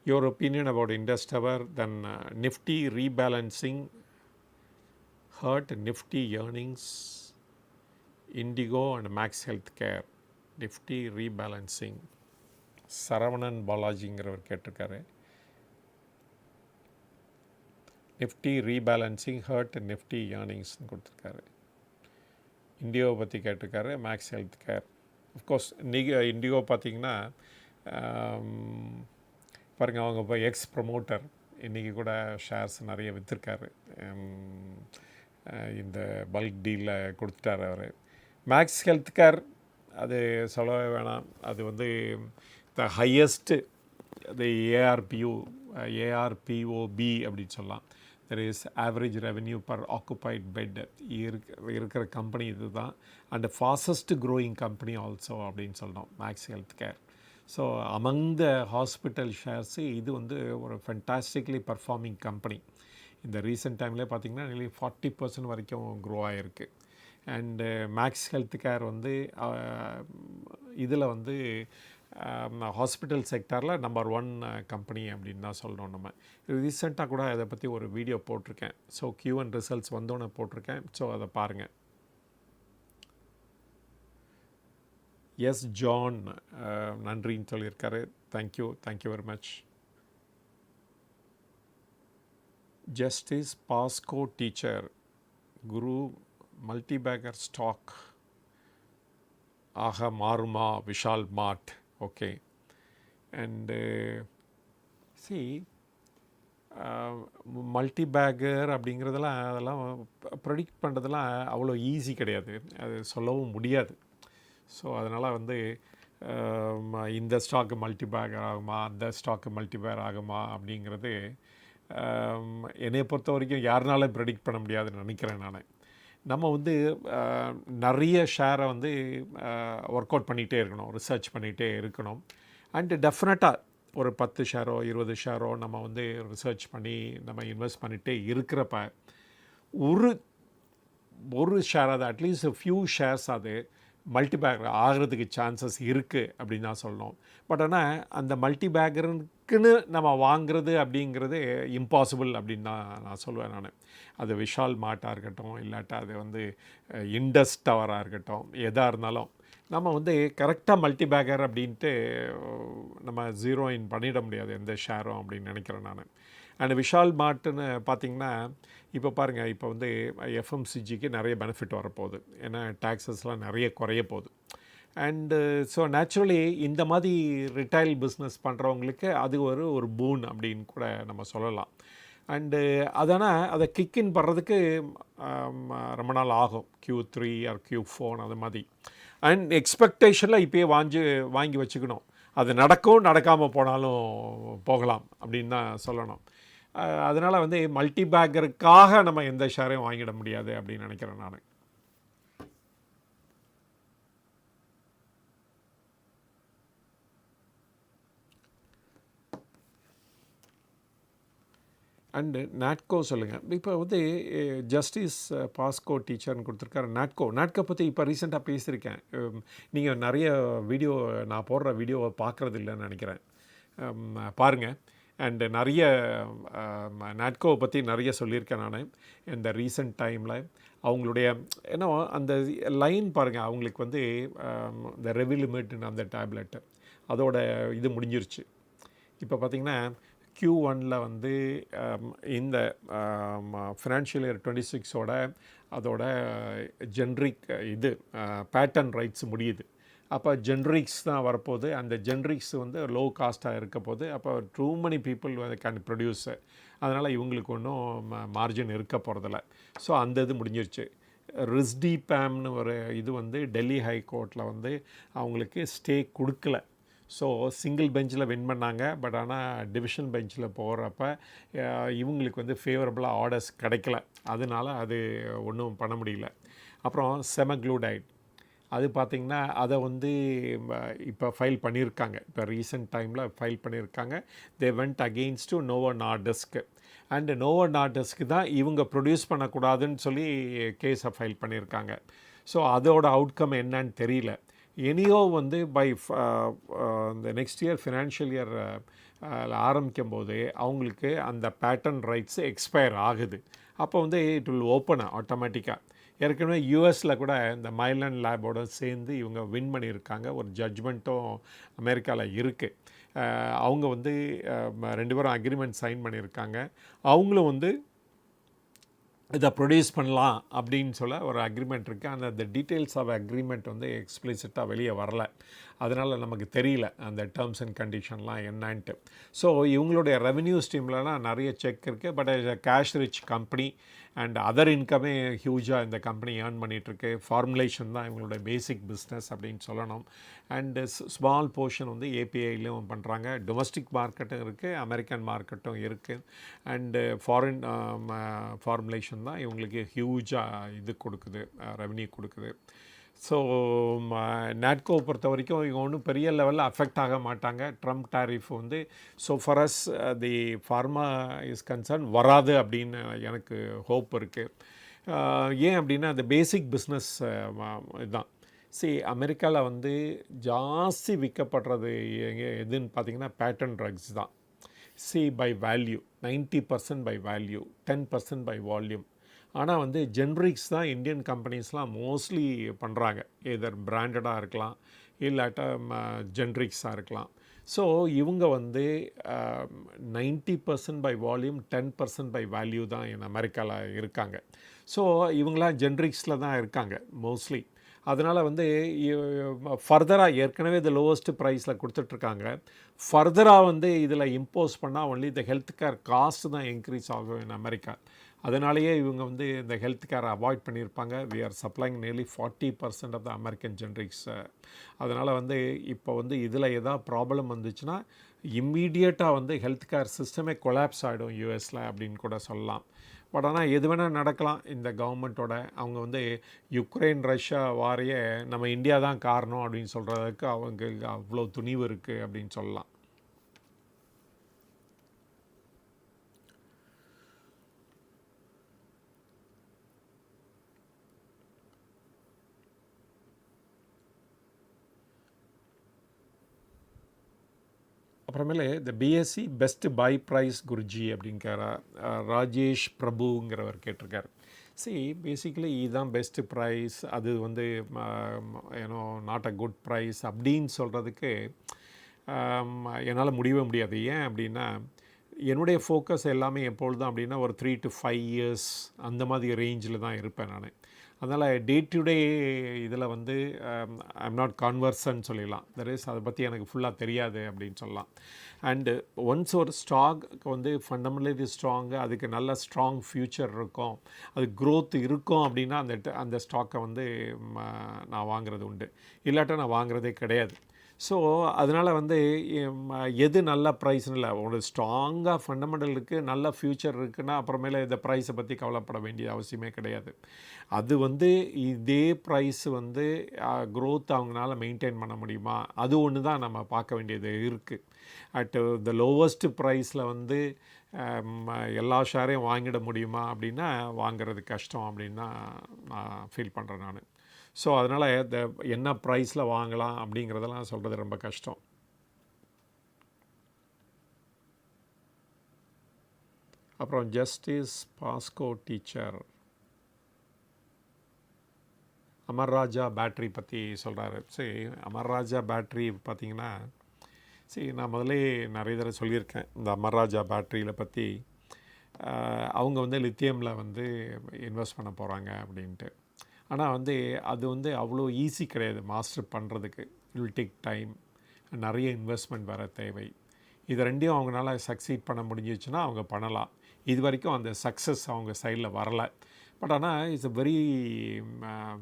Your opinion about Indust Tower, then Nifty rebalancing hurt Nifty earnings, Indigo and Max Healthcare. Nifty rebalancing. Saravanan பாலாஜிங்கிறவர் கேட்டிருக்காரு. நிஃப்டி ரீபேலன்சிங் ஹர்ட் நிஃப்டி ஏர்னிங்ஸ்னு கொடுத்துருக்காரு. இண்டிகோ பற்றி கேட்டிருக்காரு, Max health care. Of course IndiGo பார்த்திங்கன்னா பாருங்கள், அவங்க இப்போ எக்ஸ் ப்ரமோட்டர் இன்றைக்கி கூட ஷேர்ஸ் நிறைய விற்றுருக்காரு. இந்த பல்க் டீலில் கொடுத்துட்டார் அவர். மேக்ஸ் ஹெல்த் கேர் அது சொல்லவே வேணாம். அது வந்து த ஹையஸ்ட்டு அது ஏஆர்பிஓபி அப்படின்னு சொல்லலாம். There is average revenue per occupied bed இருக்கிற கம்பெனி இது தான். And fastest growing company also அப்படின்னு சொல்லணும் Max health care. So among the hospital shares இது வந்து ஒரு ஃபென்டாஸ்டிக்லி பர்ஃபார்மிங் கம்பெனி. இந்த ரீசெண்ட் டைம்லேயே பார்த்திங்கன்னா நியர்லி 40% வரைக்கும் க்ரோ ஆகிருக்கு. அண்டு மேக்ஸ் ஹெல்த் கேர் வந்து இதில் வந்து ஹாஸ்பிட்டல் செக்டாரில் நம்பர் 1 கம்பெனி அப்படின்னு தான் சொல்லணும். நம்ம ரீசெண்டாக கூட அதை பற்றி ஒரு வீடியோ போட்டிருக்கேன். ஸோ Q1 ரிசல்ட்ஸ் வந்தோன்னே போட்டிருக்கேன். ஸோ அதை பாருங்கள். எஸ் ஜான் நன்றின்னு சொல்லியிருக்காரு. Thank you very much. Justice Bosco teacher Guru multibagger stock ஆக மாறுமா Vishal Mart? Okay. And see multibagger அப்படிங்கிறதெல்லாம் அதெல்லாம் ப்ரெடிக்ட் பண்ணுறதெல்லாம் அவ்வளோ ஈஸி கிடையாது, அது சொல்லவும் முடியாது. ஸோ அதனால் வந்து இந்த ஸ்டாக்கு மல்டிபேக்கர் ஆகுமா, அந்த ஸ்டாக்கு மல்டிபேக்கர் ஆகுமா அப்படிங்கிறது என்னை பொறுத்த வரைக்கும் யாருனாலும் ப்ரெடிக்ட் பண்ண முடியாதுன்னு நினைக்கிறேன் நான். நம்ம வந்து நிறைய ஷேரை வந்து ஒர்க் அவுட் பண்ணிகிட்டே இருக்கணும், ரிசர்ச் பண்ணிகிட்டே இருக்கணும். அண்டு டெஃபினட்டாக ஒரு 10 ஷேரோ 20 ஷேரோ நம்ம வந்து ரிசர்ச் பண்ணி நம்ம இன்வெஸ்ட் பண்ணிகிட்டே இருக்கிறப்ப ஒரு ஷேர் அது அட்லீஸ்ட் ஃபியூ ஷேர்ஸ் அது மல்டிபேக்கர் ஆகிறதுக்கு சான்சஸ் இருக்குது அப்படின்னு தான் சொல்லணும். பட் ஆனால் அந்த மல்டிபேக்கருக்குன்னு நம்ம வாங்கிறது அப்படிங்கிறது இம்பாசிபிள் அப்படின்னு தான் நான் சொல்லுவேன் நான். அது விஷால் மார்ட்டாக இருக்கட்டும், இல்லாட்டா அது வந்து இண்டஸ் டவராக இருக்கட்டும், எதாக இருந்தாலும் நம்ம வந்து கரெக்டாக மல்டிபேக்கர் அப்படின்ட்டு நம்ம ஜீரோ இன் பண்ணிட முடியாது எந்த ஷேரும் அப்படின்னு நினைக்கிறேன் நான். அண்ட் விஷால் மார்ட்டுன்னு பார்த்திங்கன்னா இப்போ பாருங்கள், இப்போ வந்து எஃப்எம்சிஜிக்கு நிறைய பெனிஃபிட் வரப்போகுது. ஏன்னா டாக்ஸஸ்லாம் நிறைய குறைய போகுது. அண்டு ஸோ நேச்சுரலி இந்த மாதிரி ரிட்டைல் பிஸ்னஸ் பண்ணுறவங்களுக்கு அது ஒரு பூன் அப்படின்னு கூட நம்ம சொல்லலாம். அண்டு அதனால் அதை கிக்கின் பண்ணுறதுக்கு ரொம்ப நாள் ஆகும், Q3 ஆர் Q4 அது மாதிரி. அண்ட் எக்ஸ்பெக்டேஷனில் இப்போயே வாங்கி வச்சுக்கணும். அது நடக்கும், நடக்காமல் போனாலும் போகலாம் அப்படின்னு தான் சொல்லணும். அதனால் வந்து மல்டி பேக்கருக்காக நம்ம எந்த ஷேரையும் வாங்கிட முடியாது அப்படின்னு நினைக்கிறேன் நான். அண்டு நாட்கோ சொல்லுங்கள். இப்போ வந்து ஜஸ்டிஸ் பாஸ்கோ டீச்சர்னு கொடுத்துருக்காரு. நாட்கோ பற்றி இப்போ ரீசெண்டாக பேசியிருக்கேன். நீங்கள் நிறைய வீடியோ நான் போடுற வீடியோவை பார்க்குறது இல்லைன்னு நினைக்கிறேன், பாருங்கள். அண்டு நிறைய நாட்கோவை பற்றி நிறைய சொல்லியிருக்கேன் நான் இந்த ரீசெண்ட் டைமில். அவங்களுடைய ஏன்னா அந்த லைன் பாருங்கள், அவங்களுக்கு வந்து இந்த ரெவிலிமிட்னு அந்த டேப்லெட்டு அதோட இது முடிஞ்சிருச்சு. இப்போ பார்த்திங்கன்னா Q1 வந்து இந்த ஃபினான்ஷியல் இயர் 26ஓட அதோட ஜென்ரிக் இது பேட்டன் ரைட்ஸ் முடியுது. அப்போ ஜென்ரிக்ஸ் தான் வரப்போகுது. அந்த ஜென்ரிக்ஸ் வந்து லோ காஸ்ட்டாக இருக்க போது. அப்போ too many people can produce. அதனால் இவங்களுக்கு ஒன்றும் மார்ஜின் இருக்க போகிறதில்ல. ஸோ அந்த இது முடிஞ்சிருச்சு. ரிஸ்டி பேம்னு ஒரு இது வந்து டெல்லி ஹைகோர்ட்டில் வந்து அவங்களுக்கு ஸ்டே கொடுக்கல. ஸோ சிங்கிள் பெஞ்சில் வின் பண்ணாங்க. பட் ஆனால் டிவிஷன் பெஞ்சில் போகிறப்ப இவங்களுக்கு வந்து ஃபேவரபுளாக ஆர்டர்ஸ் கிடைக்கல. அதனால் அது ஒன்றும் பண்ண முடியல. அப்புறம் செமக்ளூடைட் அது பார்த்திங்கன்னா அதை வந்து இப்போ ஃபைல் பண்ணியிருக்காங்க. இப்போ ரீசெண்ட் டைமில் ஃபைல் பண்ணியிருக்காங்க. They went against to Novo Nordisk. And Novo நார்டிஸ்க்கு தான் இவங்க ப்ரொடியூஸ் பண்ணக்கூடாதுன்னு சொல்லி கேஸை ஃபைல் பண்ணியிருக்காங்க. ஸோ அதோட அவுட்கம் என்னன்னு தெரியல. எனியோ வந்து பை இந்த நெக்ஸ்ட் இயர் ஃபினான்ஷியல் இயர் ஆரம்பிக்கும் போது அவங்களுக்கு அந்த பேட்டன் ரைட்ஸு எக்ஸ்பயர் ஆகுது. அப்போ வந்து இட் வில் ஓப்பன் ஆட்டோமேட்டிக்காக. ஏற்கனவே யூஎஸில் கூட இந்த மைலண்ட் லேபோட சேர்ந்து இவங்க வின் பண்ணியிருக்காங்க. ஒரு ஜட்ஜ்மெண்ட்டும் அமெரிக்காவில் இருக்குது. அவங்க வந்து 2 பேரும் அக்ரிமெண்ட் சைன் பண்ணியிருக்காங்க. அவங்களும் வந்து இதை ப்ரொடியூஸ் பண்ணலாம் அப்படின்னு சொல்ல ஒரு அக்ரிமெண்ட் இருக்குது. ஆனால் அந்த டீட்டெயில்ஸ் ஆஃப் அக்ரிமெண்ட் வந்து எக்ஸ்பிளிசிட்டாக வெளியே வரல. அதனால் நமக்கு தெரியல அந்த டேர்ம்ஸ் அண்ட் கண்டிஷன்லாம் என்னான்ட்டு. ஸோ இவங்களுடைய ரெவென்யூ ஸ்ட்ரீம்லலாம் நிறைய செக் இருக்குது. But cash rich company and other இன்கமே ஹியூஜாக இந்த கம்பெனி ஏர்ன் பண்ணிகிட்ருக்கு. ஃபார்முலேஷன் தான் இவங்களுடைய பேசிக் பிஸ்னஸ் அப்படின்னு சொல்லணும். அண்டு ஸ்மால் போர்ஷன் வந்து ஏபிஐலையும் பண்ணுறாங்க. டொமஸ்டிக் மார்க்கெட்டும் இருக்குது, அமெரிக்கன் மார்க்கெட்டும் இருக்குது. அண்டு ஃபாரின் ஃபார்முலேஷன் தான் இவங்களுக்கு ஹியூஜாக இது கொடுக்குது, ரெவன்யூ கொடுக்குது. ஸோ நாட்கோ பொறுத்த வரைக்கும் இவங்க ஒன்றும் பெரிய லெவலில் அஃபெக்ட் ஆக மாட்டாங்க. ட்ரம்ப் டாரிஃப் வந்து so for as the pharma is concern வராது அப்படின்னு எனக்கு ஹோப் இருக்குது. ஏன் அப்படின்னா அந்த பேசிக் பிஸ்னஸ் இதுதான். அமெரிக்காவில் வந்து ஜாஸ்தி விற்கப்படுறது எதுன்னு பார்த்திங்கன்னா பேட்டன் ட்ரக்ஸ் தான். By value 90% by value, 10% by volume. ஆனால் வந்து ஜென்ரிக்ஸ் தான் இந்தியன் கம்பெனிஸ்லாம் மோஸ்ட்லி பண்ணுறாங்க. எதர் பிராண்டடாக இருக்கலாம், இல்லாட்டா ஜென்ரிக்ஸாக இருக்கலாம். ஸோ இவங்க வந்து 90% பை வால்யூம், 10% பை வேல்யூ தான் அமெரிக்காவில் இருக்காங்க. ஸோ இவங்களாம் ஜென்ரிக்ஸில் தான் இருக்காங்க மோஸ்ட்லி. அதனால் வந்து ஃபர்தராக ஏற்கனவே இந்த லோவஸ்ட் ப்ரைஸில் கொடுத்துட்ருக்காங்க. ஃபர்தராக வந்து இதில் இம்போஸ் பண்ணால் ஒன்லி இந்த ஹெல்த் கேர் காஸ்ட் தான் இன்க்ரீஸ் ஆகும் அமெரிக்கா. அதனாலேயே இவங்க வந்து இந்த ஹெல்த் கேரை அவாய்ட் பண்ணியிருப்பாங்க. We are supplying nearly 40% of the American generics. அதனால் வந்து இப்போ வந்து இதில் எதாவது ப்ராப்ளம் வந்துச்சுன்னா இம்மீடியட்டாக வந்து ஹெல்த் கேர் சிஸ்டமே கொலாப்ஸ் ஆகிடும் யூஎஸில் அப்படின்னு கூட சொல்லலாம். பட் ஆனால் எது வேணால் நடக்கலாம் இந்த கவர்மெண்ட்டோட. அவங்க வந்து யுக்ரைன் ரஷ்யா வாரையே நம்ம இந்தியா தான் காரணம் அப்படின்னு சொல்கிறதுக்கு அவங்களுக்கு அவ்வளோ துணிவு இருக்குது அப்படின்னு சொல்லலாம். அப்புறமேலே இந்த BSC best buy price Guruji அப்படிங்கிற ராஜேஷ் பிரபுங்கிறவர் கேட்டிருக்கார். பேசிக்கலி இதுதான் பெஸ்ட்டு ப்ரைஸ், அது வந்து ஏன்னோ நாட் அ குட் ப்ரைஸ் அப்படின்னு சொல்கிறதுக்கு என்னால் முடியவே முடியாது. ஏன் அப்படின்னா என்னுடைய ஃபோக்கஸ் எல்லாமே எப்பொழுதும் அப்படின்னா ஒரு 3 to 5 years அந்த மாதிரி ரேஞ்சில் தான் இருப்பேன் நான். அதனால் டே டு டே இதில் வந்து ஐம் நாட் கான்வர்சன்னு சொல்லிடலாம். அதை பற்றி எனக்கு ஃபுல்லாக தெரியாது அப்படின்னு சொல்லலாம். அண்டு ஒன்ஸ் ஒரு ஸ்டாக் வந்து ஃபண்டமெண்டலி ஸ்ட்ராங்கு, அதுக்கு நல்ல ஸ்ட்ராங் ஃப்யூச்சர் இருக்கும், அது க்ரோத் இருக்கும் அப்படின்னா அந்த ஸ்டாக்கை வந்து நான் வாங்குறது உண்டு. இல்லாட்டா நான் வாங்குறதே கிடையாது. ஸோ அதனால் வந்து எது நல்ல ப்ரைஸ்னு இல்லை, ஒரு ஸ்ட்ராங்காக ஃபண்டமெண்டல் இருக்குது, நல்ல ஃப்யூச்சர் இருக்குன்னா அப்புறமேல இந்த ப்ரைஸை பற்றி கவலைப்பட வேண்டிய அவசியமே கிடையாது. அது வந்து இதே ப்ரைஸ் வந்து க்ரோத் அவங்களால மெயின்டைன் பண்ண முடியுமா, அது ஒன்று தான் நம்ம பார்க்க வேண்டியது இருக்குது. அட் த லோவஸ்ட் ப்ரைஸில் வந்து எல்லா ஷேரையும் வாங்கிட முடியுமா அப்படின்னா வாங்கிறது கஷ்டம் அப்படின்னு தான் நான் ஃபீல் பண்ணுறேன் நான். ஸோ அதனால் என்ன ப்ரைஸில் வாங்கலாம் அப்படிங்கிறதெல்லாம் சொல்கிறது ரொம்ப கஷ்டம். அப்புறம் justice Bosco teacher Amara Raja battery பற்றி சொல்கிறாரு. சரி, அமர்ராஜா பேட்ரி பார்த்திங்கன்னா, சரி நான் முதலே நிறைய தடவை சொல்லியிருக்கேன் இந்த அமர்ராஜா பேட்ரியில் பற்றி. அவங்க வந்து லித்தியமில் வந்து இன்வெஸ்ட் பண்ண போகிறாங்க அப்படின்ட்டு. ஆனால் வந்து அது வந்து அவ்வளோ ஈஸி கிடையாது மாஸ்டர் பண்ணுறதுக்கு. இட் வில் டேக் டைம், நிறைய இன்வெஸ்ட்மெண்ட் வேறு தேவை. இது ரெண்டையும் அவங்களால சக்சீட் பண்ண முடிஞ்சிச்சுன்னா அவங்க பண்ணலாம். இது வரைக்கும் அந்த சக்ஸஸ் அவங்க சைடில் வரலை. பட் ஆனால் it's a very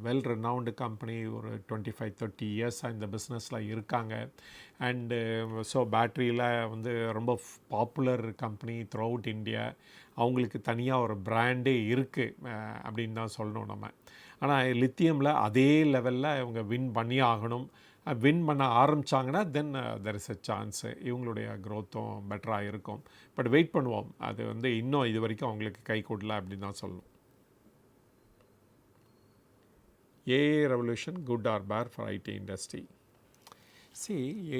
well renowned company. ஒரு 25-30 இயர்ஸாக இந்த பிஸ்னஸில் இருக்காங்க. அண்டு ஸோ பேட்ரியில் வந்து ரொம்ப popular company through out India. அவங்களுக்கு தனியாக ஒரு பிராண்டே இருக்குது அப்படின்னு தான் சொல்லணும் நம்ம. ஆனால் லித்தியமில் அதே லெவலில் இவங்க வின் பண்ணி ஆகணும். வின் பண்ண ஆரம்பித்தாங்கன்னா then there is a chance இவங்களுடைய க்ரோத்தும் பெட்டராக இருக்கும். பட் வெயிட் பண்ணுவோம். அது வந்து இன்னும் இது வரைக்கும் அவங்களுக்கு கை கூடல அப்படின்னு தான் சொல்லணும். AI revolution good or bad for IT industry?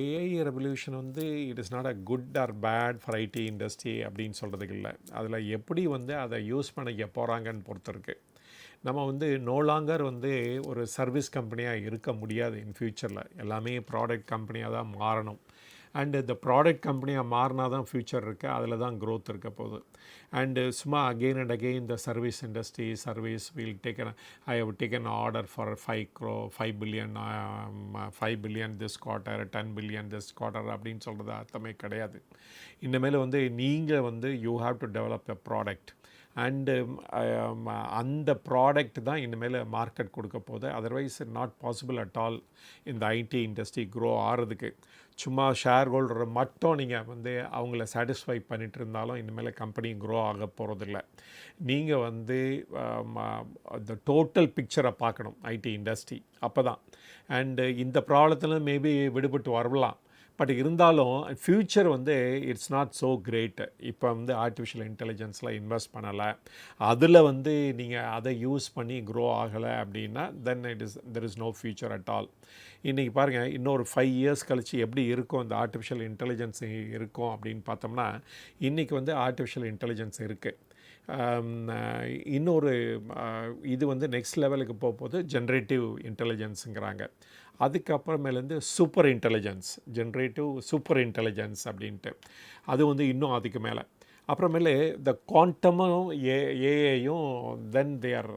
AI revolution வந்து it is not a good or bad for IT industry அப்படின்னு சொல்கிறதுக்கு இல்லை. அதில் எப்படி வந்து அதை யூஸ் பண்ணிக்க போகிறாங்கன்னு பொறுத்து இருக்குது. நம்ம வந்து நோ லாங்கர் வந்து ஒரு சர்வீஸ் கம்பெனியாக இருக்க முடியாது இன் ஃப்யூச்சரில். எல்லாமே ப்ராடக்ட் கம்பெனியாக தான் மாறணும். அண்டு இந்த ப்ராடக்ட் கம்பெனியாக மாறினா தான் ஃப்யூச்சர் இருக்குது, அதில் தான் க்ரோத் இருக்க போகுது. அண்டு சும்மா அகெயின் அண்ட் அகெயின் இந்த service industry will taken I have taken order for 5 billion this quarter, 10 billion this quarter அப்படின்னு சொல்கிறது அர்த்தமே கிடையாது. இனிமேல் வந்து நீங்கள் வந்து you have to develop the product. And அந்த ப்ராடக்ட் தான் இனிமேல் மார்க்கெட் கொடுக்க போகுது. Otherwise not possible at all இந்த ஐடி இண்டஸ்ட்ரி க்ரோ ஆகிறதுக்கு. சும்மா ஷேர் ஹோல்டரை மட்டும் நீங்கள் வந்து அவங்கள சாட்டிஸ்ஃபை பண்ணிகிட்டு இருந்தாலும் இனிமேல் கம்பெனி க்ரோ ஆக போகிறதில்ல. நீங்கள் வந்து இந்த டோட்டல் பிக்சரை பார்க்கணும் ஐடி இண்டஸ்ட்ரி, அப்போ தான். அண்டு இந்த ப்ராப்ளத்தில் மேபி விடுபட்டு வரலாம். பட் இருந்தாலும் ஃப்யூச்சர் வந்து இட்ஸ் நாட் ஸோ கிரேட். இப்போ வந்து ஆர்டிஃபிஷியல் இன்டெலிஜென்ஸில் இன்வெஸ்ட் பண்ணலை, அதில் வந்து நீங்கள் அதை யூஸ் பண்ணி க்ரோ ஆகலை அப்படின்னா then there is no future at all. இன்றைக்கி பாருங்கள், இன்னொரு 5 இயர்ஸ் கழித்து எப்படி இருக்கும் இந்த ஆர்டிஃபிஷியல் இன்டெலிஜென்ஸ் இருக்கும் அப்படின்னு பார்த்தோம்னா, இன்றைக்கி வந்து ஆர்டிஃபிஷியல் இன்டெலிஜென்ஸ் இருக்குது. இன்னொரு இது வந்து நெக்ஸ்ட் லெவலுக்கு போகும்போது ஜென்ரேட்டிவ் இன்டெலிஜென்ஸுங்கிறாங்க. அதுக்கப்புறமேலேருந்து super intelligence, generative super intelligence அப்படின்ட்டு அது வந்து இன்னும் அதுக்கு மேலே. அப்புறமேலே இந்த குவாண்டமும் ஏஐயும் then they are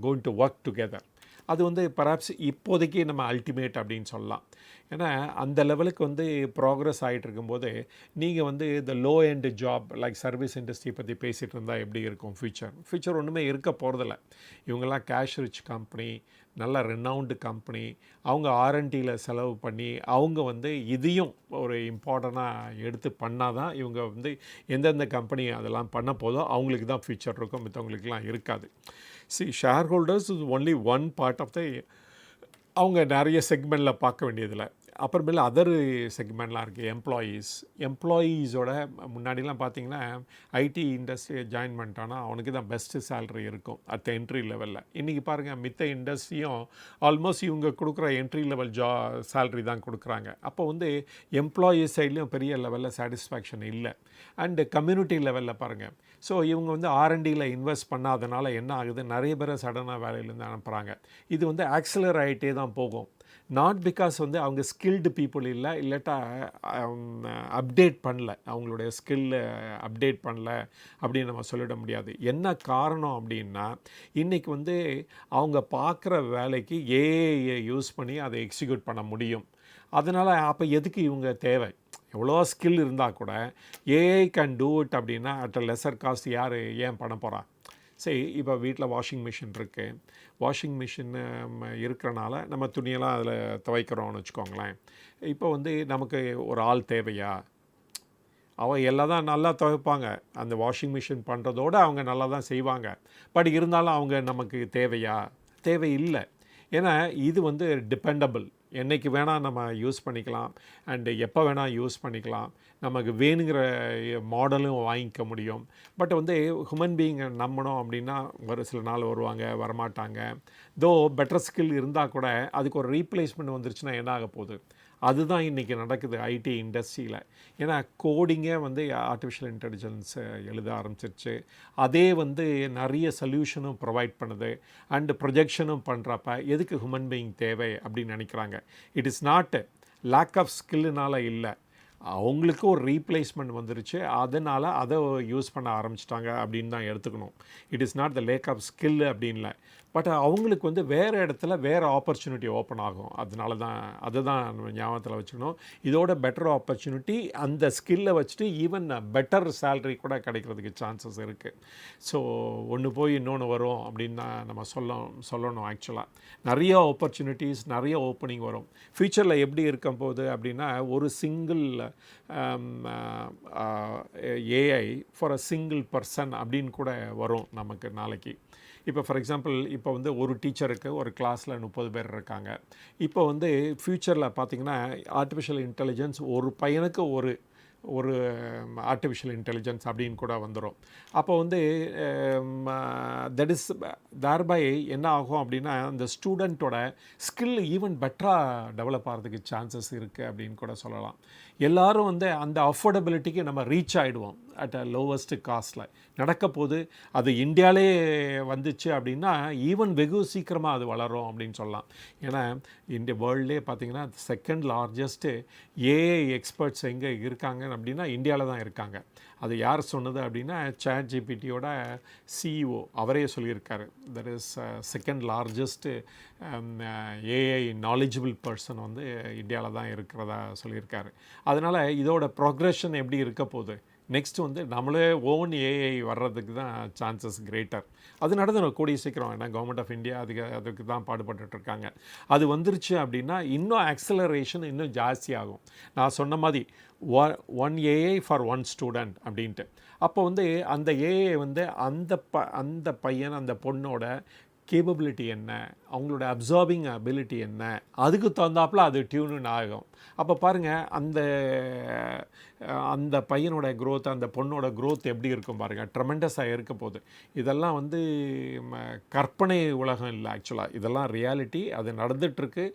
going to work together. அது வந்து பராப்ஸ் இப்போதைக்கு நம்ம அல்டிமேட் அப்படின்னு சொல்லலாம். ஏன்னா அந்த லெவலுக்கு வந்து ப்ராக்ரஸ் ஆகிட்டு இருக்கும்போது நீங்கள் வந்து இந்த low end job like service industry பற்றி பேசிகிட்டு இருந்தால் எப்படி இருக்கும் ஃப்யூச்சர் ஒன்றுமே இருக்க போகிறதில்ல. இவங்கெல்லாம் கேஷ் ரிச் கம்பெனி, நல்ல ரெனவுண்டு கம்பெனி. அவங்க ஆர்என்டியில் செலவு பண்ணி அவங்க வந்து இதையும் ஒரு இம்பார்ட்டண்ட்டாக எடுத்து பண்ணால் தான் இவங்க வந்து எந்தெந்த கம்பெனி அதெல்லாம் பண்ண போதோ அவங்களுக்கு தான் ஃப்யூச்சர் இருக்கும், மற்றவங்களுக்குலாம் இருக்காது. Share holders is only one part of the, அவங்க நிறைய செக்மெண்ட்டில் பார்க்க வேண்டியதில்லை. அப்புறமேல அதர் செக்மெண்ட்லாம் இருக்குது. எம்ப்ளாயீஸோட முன்னாடிலாம் பார்த்திங்கன்னா ஐடி இண்டஸ்ட்ரியை ஜாயின் பண்ணிட்டான்னா அவனுக்கு தான் பெஸ்ட்டு சேலரி இருக்கும் அட் த என்ட்ரி லெவலில். இன்றைக்கி பாருங்கள், மித்த இண்டஸ்ட்ரியும் ஆல்மோஸ்ட் இவங்க கொடுக்குற என்ட்ரி லெவல் சேலரி தான் கொடுக்குறாங்க. அப்போ வந்து எம்ப்ளாயீஸ் சைட்லேயும் பெரிய லெவலில் சாட்டிஸ்ஃபேக்ஷன் இல்லை. அண்டு கம்யூனிட்டி லெவலில் பாருங்கள், ஸோ இவங்க வந்து ஆர்என்டியில் இன்வெஸ்ட் பண்ணாதனால என்ன ஆகுது, நிறைய பேரை சடனாக வேலையிலேருந்து அனுப்புகிறாங்க. இது வந்து ஆக்சிலர் ஆகிட்டே தான் போகும். நாட் பிகாஸ் வந்து அவங்க ஸ்கில்டு பீப்புள் இல்லை, இல்லாட்டா அப்டேட் பண்ணல, அவங்களுடைய ஸ்கில்லை அப்டேட் பண்ணல அப்படின்னு நம்ம சொல்லிட முடியாது. என்ன காரணம் அப்படின்னா, இன்றைக்கி வந்து அவங்க பார்க்குற வேலைக்கு ஏஐயை யூஸ் பண்ணி அதை எக்ஸிக்யூட் பண்ண முடியும். அதனால் அப்போ எதுக்கு இவங்க தேவை? எவ்வளோ ஸ்கில் இருந்தால் கூட ஏஐ கேன் டூ இட் அப்படின்னா அட் அ லெஸர் காஸ்ட் யார் ஏன் பண்ண போகிறா? சரி, இப்போ வீட்டில் வாஷிங் மிஷின் இருக்குது. வாஷிங் மிஷின் இருக்கிறனால நம்ம துணியெல்லாம் அதில் துவைக்கிறோம்னு வச்சுக்கோங்களேன். இப்போ வந்து நமக்கு ஒரு ஆள் தேவையா? அவள் எல்லாம் தான் நல்லா துவைப்பாங்க, அந்த வாஷிங் மிஷின் பண்ணுறதோடு அவங்க நல்லா தான் செய்வாங்க. பட் இருந்தாலும் அவங்க நமக்கு தேவையா? தேவையில்லை. ஏன்னா இது வந்து டிபெண்டபிள், என்றைக்கு வேணால் நம்ம யூஸ் பண்ணிக்கலாம், அண்டு எப்போ வேணால் யூஸ் பண்ணிக்கலாம், நமக்கு வேணுங்கிற மாடலும் வாங்கிக்க முடியும். பட் வந்து ஹியூமன் பீயிங்கை நம்பணும் அப்படின்னா ஒரு சில நாள் வருவாங்க, வரமாட்டாங்க. தோ பெட்டர் ஸ்கில் இருந்தால் கூட அதுக்கு ஒரு ரீப்ளேஸ்மெண்ட் வந்துருச்சுன்னா என்ன ஆக போகுது? அதுதான் இன்றைக்கி நடக்குது ஐடி இண்டஸ்ட்ரியில். ஏன்னா கோடிங்கே வந்து ஆர்டிஃபிஷியல் இன்டெலிஜென்ஸ் எழுத ஆரம்பிச்சிருச்சு. அதே வந்து நிறைய சொல்யூஷனும் ப்ரொவைட் பண்ணுது அண்டு ப்ரொஜெக்ஷனும் பண்ணுறப்ப எதுக்கு ஹியூமன் பீயிங் தேவை அப்படின்னு நினைக்கிறாங்க. It is not lack of ஸ்கில்லுனால இல்லை, அவங்களுக்கு ஒரு ரீப்ளேஸ்மெண்ட் வந்துருச்சு, அதனால் அதை யூஸ் பண்ண ஆரம்பிச்சிட்டாங்க அப்படின்னு தான் எடுத்துக்கணும். It is not the lack of skill அப்படின்ல. பட் அவங்களுக்கு வந்து வேறு இடத்துல வேறு ஆப்பர்ச்சுனிட்டி ஓப்பன் ஆகும். அதனால தான் அதை தான் நம்ம ஞாபகத்தில் வச்சுக்கணும். இதோட பெட்டர் ஆப்பர்ச்சுனிட்டி அந்த ஸ்கில்லை வச்சுட்டு ஈவன் பெட்டர் சேல்ரி கூட கிடைக்கிறதுக்கு சான்சஸ் இருக்குது. ஸோ ஒன்று போய் இன்னொன்று வரும் அப்படின்னு தான் நம்ம சொல்லணும். ஆக்சுவலாக நிறைய ஆப்பர்ச்சுனிட்டிஸ், நிறைய ஓப்பனிங் வரும் ஃப்யூச்சரில். எப்படி இருக்கும் போது அப்படின்னா ஒரு single AI for a single person அப்படின்னு கூட வரும் நமக்கு நாளைக்கு. இப்போ ஃபார் எக்ஸாம்பிள், இப்போ வந்து ஒரு டீச்சருக்கு ஒரு கிளாஸில் 30 பேர் இருக்காங்க. இப்போ வந்து ஃப்யூச்சரில் பார்த்திங்கன்னா ஆர்டிஃபிஷியல் இன்டெலிஜென்ஸ் ஒரு பையனுக்கு ஒரு ஆர்டிஃபிஷியல் இன்டெலிஜென்ஸ் அப்படின்னு கூட வந்துடும். அப்போ வந்து தட் இஸ் தேர்பை என்ன ஆகும் அப்படின்னா அந்த ஸ்டூடெண்ட்டோட ஸ்கில் ஈவன் பெட்டராக டெவலப் ஆகிறதுக்கு சான்சஸ் இருக்குது அப்படின்னு கூட சொல்லலாம். எல்லோரும் வந்து அந்த அஃபோர்டபிலிட்டிக்கு நம்ம ரீச் ஆகிடுவோம் அட் அ லோவஸ்ட் காஸ்ட்டில். நடக்க போது அது இந்தியாவிலே வந்துச்சு அப்படின்னா ஈவன் வெகு சீக்கிரமாக அது வளரும் அப்படின்னு சொல்லலாம். ஏன்னா இந்திய வேர்ல்ட்லேயே பார்த்திங்கன்னா செகண்ட் லார்ஜஸ்ட்டு ஏஐ எக்ஸ்பர்ட்ஸ் எங்கே இருக்காங்க அப்படின்னா இந்தியாவில் தான் இருக்காங்க. அது யார் சொன்னது அப்படின்னா ChatGPTயோட CEO அவரே சொல்லியிருக்காரு. That is second largest AI knowledgeable person வந்து இந்தியாவில் தான் இருக்கிறதா சொல்லியிருக்காரு. அதனால் இதோட ப்ரோக்ரெஷன் எப்படி இருக்க போகுது? நெக்ஸ்ட்டு வந்து நம்மளே ஓன் ஏஐ வர்றதுக்கு தான் சான்சஸ் கிரேட்டர். அது நடந்து கூடிய சீக்கிரம். ஏன்னா கவர்மெண்ட் ஆஃப் இந்தியா அதுக்கு தான் பாடுபட்டுருக்காங்க. அது வந்துருச்சு அப்படின்னா இன்னும் ஆக்சலரேஷன் இன்னும் ஜாஸ்தியாகும். நான் சொன்ன மாதிரி one AI for one student அப்படின்ட்டு. அப்போ வந்து அந்த ஏஐ வந்து அந்த பையன் அந்த பொண்ணோட கேப்பபிலிட்டி என்ன, அவங்களோட அப்சார்பிங் அபிலிட்டி என்ன, அதுக்கு தகுந்தாப்பில் அது டியூன் ஆகும். அப்போ பாருங்கள் அந்த பையனோட க்ரோத், அந்த பொண்ணோட க்ரோத் எப்படி இருக்கும் பாருங்கள், ட்ரெமெண்டஸாக இருக்க போகுது. இதெல்லாம் வந்து கற்பனை உலகம் இல்லை, ஆக்சுவலாக இதெல்லாம் ரியாலிட்டி. அது நடந்துகிட்ருக்கு.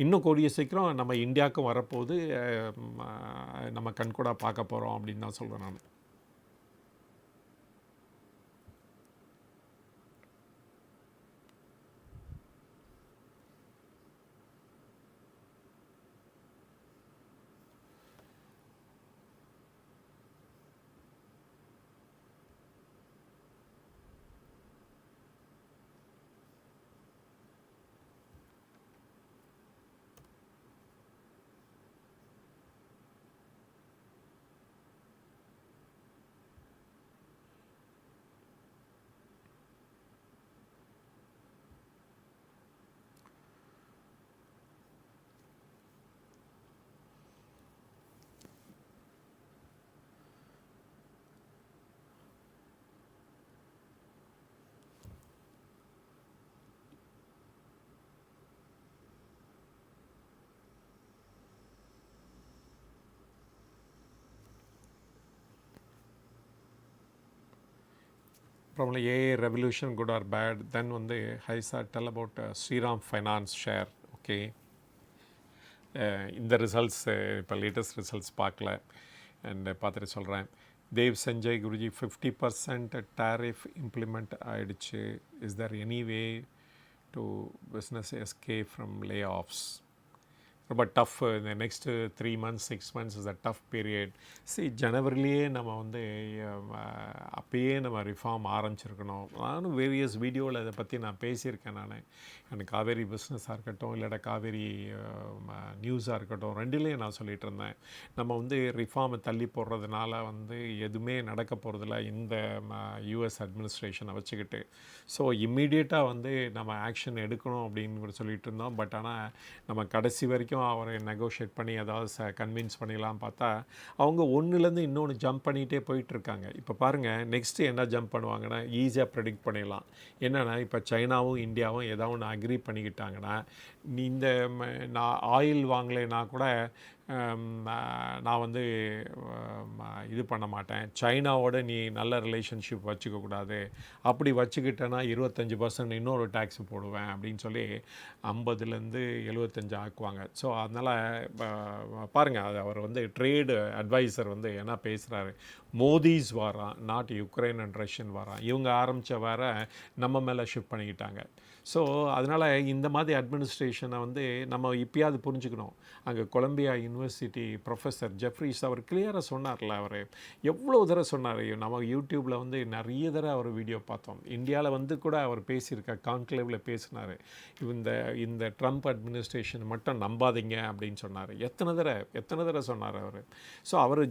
இன்னும் கூடிய சீக்கிரம் நம்ம இந்தியாவுக்கும் வரப்போது நம்ம கண்கூட பார்க்க போகிறோம் அப்படின்னு தான் சொல்கிறேன் நான். Probably AI revolution, good or bad. Then வந்து Haisa tell about Shriram Finance share. Okay, இந்த ரிசல்ட்ஸ் இப்போ லேட்டஸ்ட் ரிசல்ட்ஸ் பார்க்கல அண்ட் பார்த்துட்டு சொல்கிறேன். தேவ் சஞ்சய் குருஜி 50% டேரிஃப் இம்ப்ளிமெண்ட் ஆகிடுச்சு. Is there any way to business escape from layoffs? ரொம்ப டஃப். இந்த next 3 months 6 months is a tough period. ஜனவரிலேயே நம்ம வந்து அப்பயே நம்ம ரிஃபார்ம் ஆரம்பிச்சிருக்கணும். நானும் வேரியஸ் வீடியோவில் இதை பற்றி நான் பேசியிருக்கேன். எனக்கு காவேரி பிஸ்னஸாக இருக்கட்டும், இல்லாட்ட காவேரி நியூஸாக இருக்கட்டும், ரெண்டுலேயும் நான் சொல்லிகிட்டு இருந்தேன். நம்ம வந்து ரிஃபார்மை தள்ளி போடுறதுனால வந்து எதுவுமே நடக்க போகிறதில்ல இந்த யூஎஸ் அட்மினிஸ்ட்ரேஷனை வச்சுக்கிட்டு. ஸோ இம்மீடியட்டாக வந்து நம்ம ஆக்ஷன் எடுக்கணும் அப்படின்னு சொல்லிட்டு இருந்தோம். பட் ஆனால் நம்ம கடைசி வரைக்கும் அவரை நெகோஷியேட் பண்ணி ஏதாவது கன்வின்ஸ் பண்ணிடலாம் பார்த்தா அவங்க ஒன்றுலேருந்து இன்னொன்று ஜம்ப் பண்ணிகிட்டே போயிட்டுருக்காங்க. இப்போ பாருங்கள், நெக்ஸ்ட்டு என்ன ஜம்ப் பண்ணுவாங்கன்னா ஈஸியாக ப்ரெடிக்ட் பண்ணிடலாம். என்னென்னா இப்போ சைனாவும் இந்தியாவும் ஏதாவது ஒன்று அக்ரி பண்ணிக்கிட்டாங்கன்னா இந்த நான் ஆயில் வாங்கலைன்னா கூட நான் வந்து இது பண்ண மாட்டேன், சைனாவோட நீ நல்ல ரிலேஷன்ஷிப் வச்சுக்கக்கூடாது, அப்படி வச்சுக்கிட்டேன்னா 25% இன்னொரு டேக்ஸ் போடுவேன் அப்படின்னு சொல்லி 50லேருந்து 75 ஆக்குவாங்க. ஸோ அதனால் பாருங்கள், அது அவர் வந்து ட்ரேடு அட்வைசர் வந்து என்ன பேசுகிறாரு, மோதிஸ் வாரான், நாட் யுக்ரைன் அண்ட் ரஷ்யன் வாரான், இவங்க ஆரம்பித்த வேற நம்ம மேலே ஷிஃப்ட் பண்ணிக்கிட்டாங்க. ஸோ அதனால் இந்த மாதிரி அட்மினிஸ்ட்ரேஷனை வந்து நம்ம இப்போயாவது புரிஞ்சுக்கணும். அங்கே கொலம்பியா யூனிவர்சிட்டி ப்ரொஃபஸர் ஜெஃப்ரிஸ் அவர் கிளியராக சொன்னார்ல, அவர் எவ்வளோ தடவை சொன்னார். நம்ம யூடியூப்பில் வந்து நிறைய தடவை அவர் வீடியோ பார்த்தோம். இந்தியாவில் வந்து கூட அவர் பேசியிருக்கார், கான்க்ளேவில் பேசினார். இந்த ட்ரம்ப் அட்மினிஸ்ட்ரேஷன் மட்டும் நம்பாதீங்க அப்படின்னு சொன்னார். எத்தனை தடவை சொன்னார் அவர். ஸோ அவர்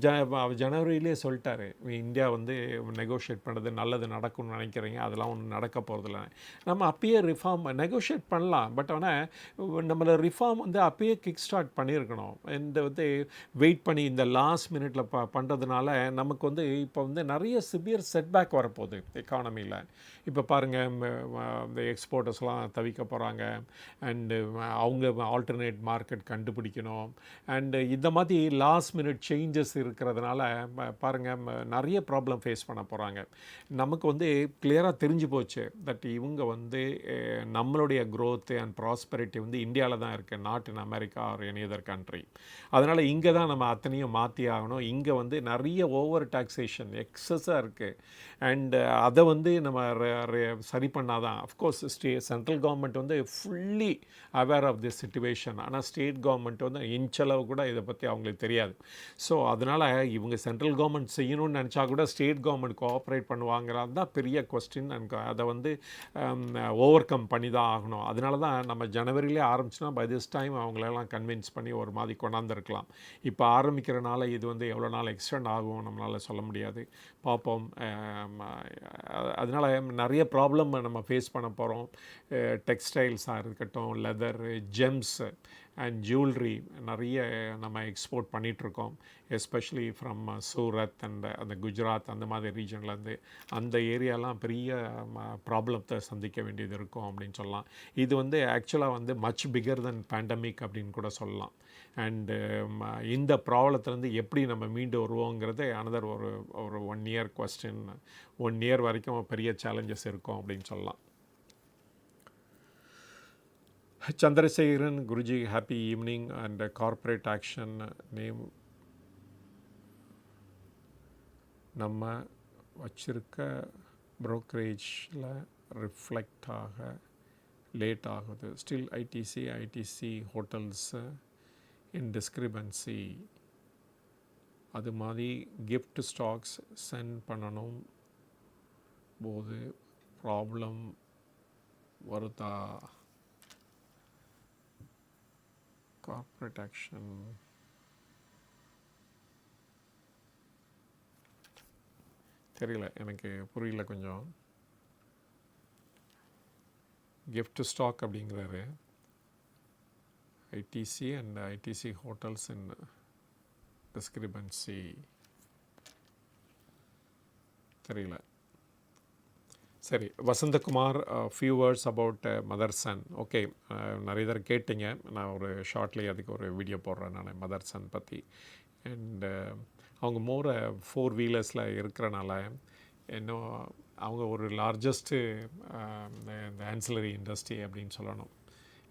ஜனவரியிலே சொல்லிட்டார், இந்தியா வந்து நெகோஷியேட் பண்ணுறது நல்லது நடக்கும்னு நினைக்கிறீங்க, அதெல்லாம் ஒன்றும் நடக்க போகிறதில்ல. நம்ம அப்பயே ரிஃபார்ம் நெகோஷியேட் பண்ணலாம். பட் ஆனால் நம்மளை ரிஃபார்ம் வந்து அப்பயே கிக் ஸ்டார்ட் பண்ணியிருக்கணும். இந்த வந்து வெயிட் பண்ணி இந்த லாஸ்ட் மினிட்ல பண்ணுறதுனால நமக்கு வந்து இப்போ வந்து நிறைய சிவியர் செட்பேக் வரப்போகுது எக்கானமியில். இப்போ பாருங்கள், இந்த எக்ஸ்போர்ட்டர்ஸ்லாம் தவிக்க போகிறாங்க. அண்டு அவங்க ஆல்டர்னேட் மார்க்கெட் கண்டுபிடிக்கணும். அண்டு இந்த மாதிரி லாஸ்ட் மினிட் சேஞ்சஸ் இருக்கிறதுனால பாருங்கள், நிறைய ப்ராப்ளம் ஃபேஸ் பண்ண போகிறாங்க. நமக்கு வந்து கிளியராக தெரிஞ்சு போச்சு தட் இவங்க வந்து நம்மளுடைய க்ரோத்து அண்ட் ப்ராஸ்பெரிட்டி வந்து இந்தியாவில் தான் இருக்குது, not in America or any other country. அதனால் இங்கே தான் நம்ம அத்தனையும் மாற்றி ஆகணும். இங்கே வந்து நிறைய ஓவர் டாக்ஸேஷன் எக்ஸஸாக இருக்குது. அண்டு அதை வந்து நம்ம சரி பண்ணால் தான். அஃப்கோர்ஸ் சென்ட்ரல் கவர்மெண்ட் வந்து fully aware of this situation. ஆனால் ஸ்டேட் கவர்மெண்ட் வந்து இன்ச்சளவு கூட இதை பற்றி அவங்களுக்கு தெரியாது. ஸோ அதனால் இவங்க சென்ட்ரல் கவர்மெண்ட் செய்யணும்னு நினச்சா கூட ஸ்டேட் கவர்மெண்ட் கோஆப்ரேட் பண்ணுவாங்கிறது தான் பெரிய கொஸ்டின். அண்ட் அதை வந்து ஓவர் கம் பண்ணி தான் ஆகணும். அதனால தான் நம்ம ஜனவரியிலே ஆரம்பிச்சுன்னா பை திஸ் டைம் அவங்களெல்லாம் கன்வின்ஸ் பண்ணி ஒரு மாதிரி கொண்டாந்துருக்கலாம். இப்போ ஆரம்பிக்கிறனால இது வந்து எவ்வளோ நாள் எக்ஸ்டெண்ட் ஆகும் நம்மளால் சொல்ல முடியாது, பார்ப்போம். அதனால் நிறைய ப்ராப்ளம் நம்ம ஃபேஸ் பண்ண போகிறோம். டெக்ஸ்டைல்ஸாக இருக்கட்டும், லெதர், ஜெம்ஸ் அண்ட் ஜுவல்லரி நிறைய நம்ம எக்ஸ்போர்ட் பண்ணிகிட்ருக்கோம். எஸ்பெஷலி ஃப்ரம் சூரத் அண்ட் அந்த குஜராத் அந்த மாதிரி ரீஜன்லேருந்து அந்த ஏரியாலாம் பெரிய ப்ராப்ளத்தை சந்திக்க வேண்டியது இருக்கும் அப்படின்னு சொல்லலாம். இது வந்து ஆக்சுவலாக வந்து மச் பிகர் தென் பேண்டமிக் அப்படின்னு கூட சொல்லலாம். அண்டு இந்த ப்ராப்ளத்துலேருந்து எப்படி நம்ம மீண்டு வருவோங்கிறது அனதர் ஒரு 1 year கொஸ்டின். 1 year வரைக்கும் பெரிய சேலஞ்சஸ் இருக்கும் அப்படின்னு சொல்லலாம். Chandrasekaran, Guruji happy evening. And corporate action name நம்ம வச்சிருக்க ப்ரோக்கரேஜில் ரிஃப்ளெக்ட் ஆக லேட் ஆகுது. ஸ்டில் ஐடிசி ஹோட்டல்ஸு இன் டிஸ்கிரிபன்சி. அது மாதிரி கிஃப்ட் ஸ்டாக்ஸ் சென்ட் பண்ணணும் போது ப்ராப்ளம் வருதா? கார்ப்பரேட் ஆக்ஷன் தெரியல, எனக்கு புரியல கொஞ்சம். கிஃப்ட் ஸ்டாக் அப்படிங்கிறாரு. ITC and ITC hotels in discrepancy தெரியல. சரி, Vasanthakumar, few words about Motherson. Okay, நிறைய தடவை கேட்டிங்க, நான் ஒரு ஷார்ட்லி அதுக்கு ஒரு வீடியோ போடுறேன் நான் மதர்சன் பற்றி. அண்டு அவங்க மோர் 4 வீலர்ஸில் இருக்கிறனால இன்னும் அவங்க ஒரு லார்ஜஸ்ட்டு இந்த ஆன்சிலரி இண்டஸ்ட்ரி அப்படின்னு சொல்லணும்.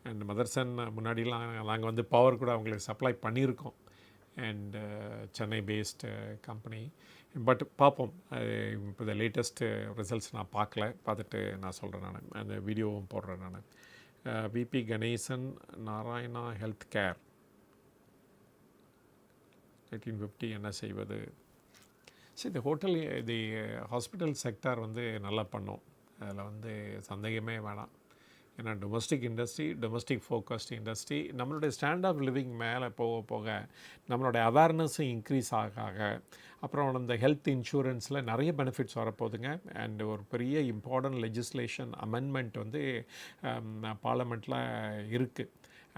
அண்ட் மதர்சன் முன்னாடிலாம் நாங்கள் வந்து பவர் கூட அவங்களுக்கு சப்ளை பண்ணியிருக்கோம். And Chennai based company. But பார்ப்போம், இப்போ இந்த லேட்டஸ்ட்டு ரிசல்ட்ஸ் நான் பார்த்துட்டு நான் சொல்கிறேன். நான் அந்த வீடியோவும் போடுறேன். நான் VP Ganesan, Narayana health care 1850 என்ன செய்வது? சரி, இந்த ஹோட்டல் இது ஹாஸ்பிட்டல் செக்டார் வந்து நல்லா பண்ணும், அதில் வந்து சந்தேகமே வேணாம். ஏன்னா டொமஸ்டிக் ஃபோக்கஸ்ட் இண்டஸ்ட்ரி. நம்மளுடைய ஸ்டாண்ட் ஆஃப் லிவிங் மேலே போக போக நம்மளுடைய அவேர்னஸும் இன்க்ரீஸ் ஆக அப்புறம் இந்த ஹெல்த் இன்சூரன்ஸில் நிறைய பெனிஃபிட்ஸ் வரப்போகுதுங்க. அண்ட் ஒரு பெரிய இம்பார்ட்டன்ட் லெஜிஸ்லேஷன் அமெண்ட்மெண்ட் வந்து பார்லமெண்ட்டில் இருக்குது.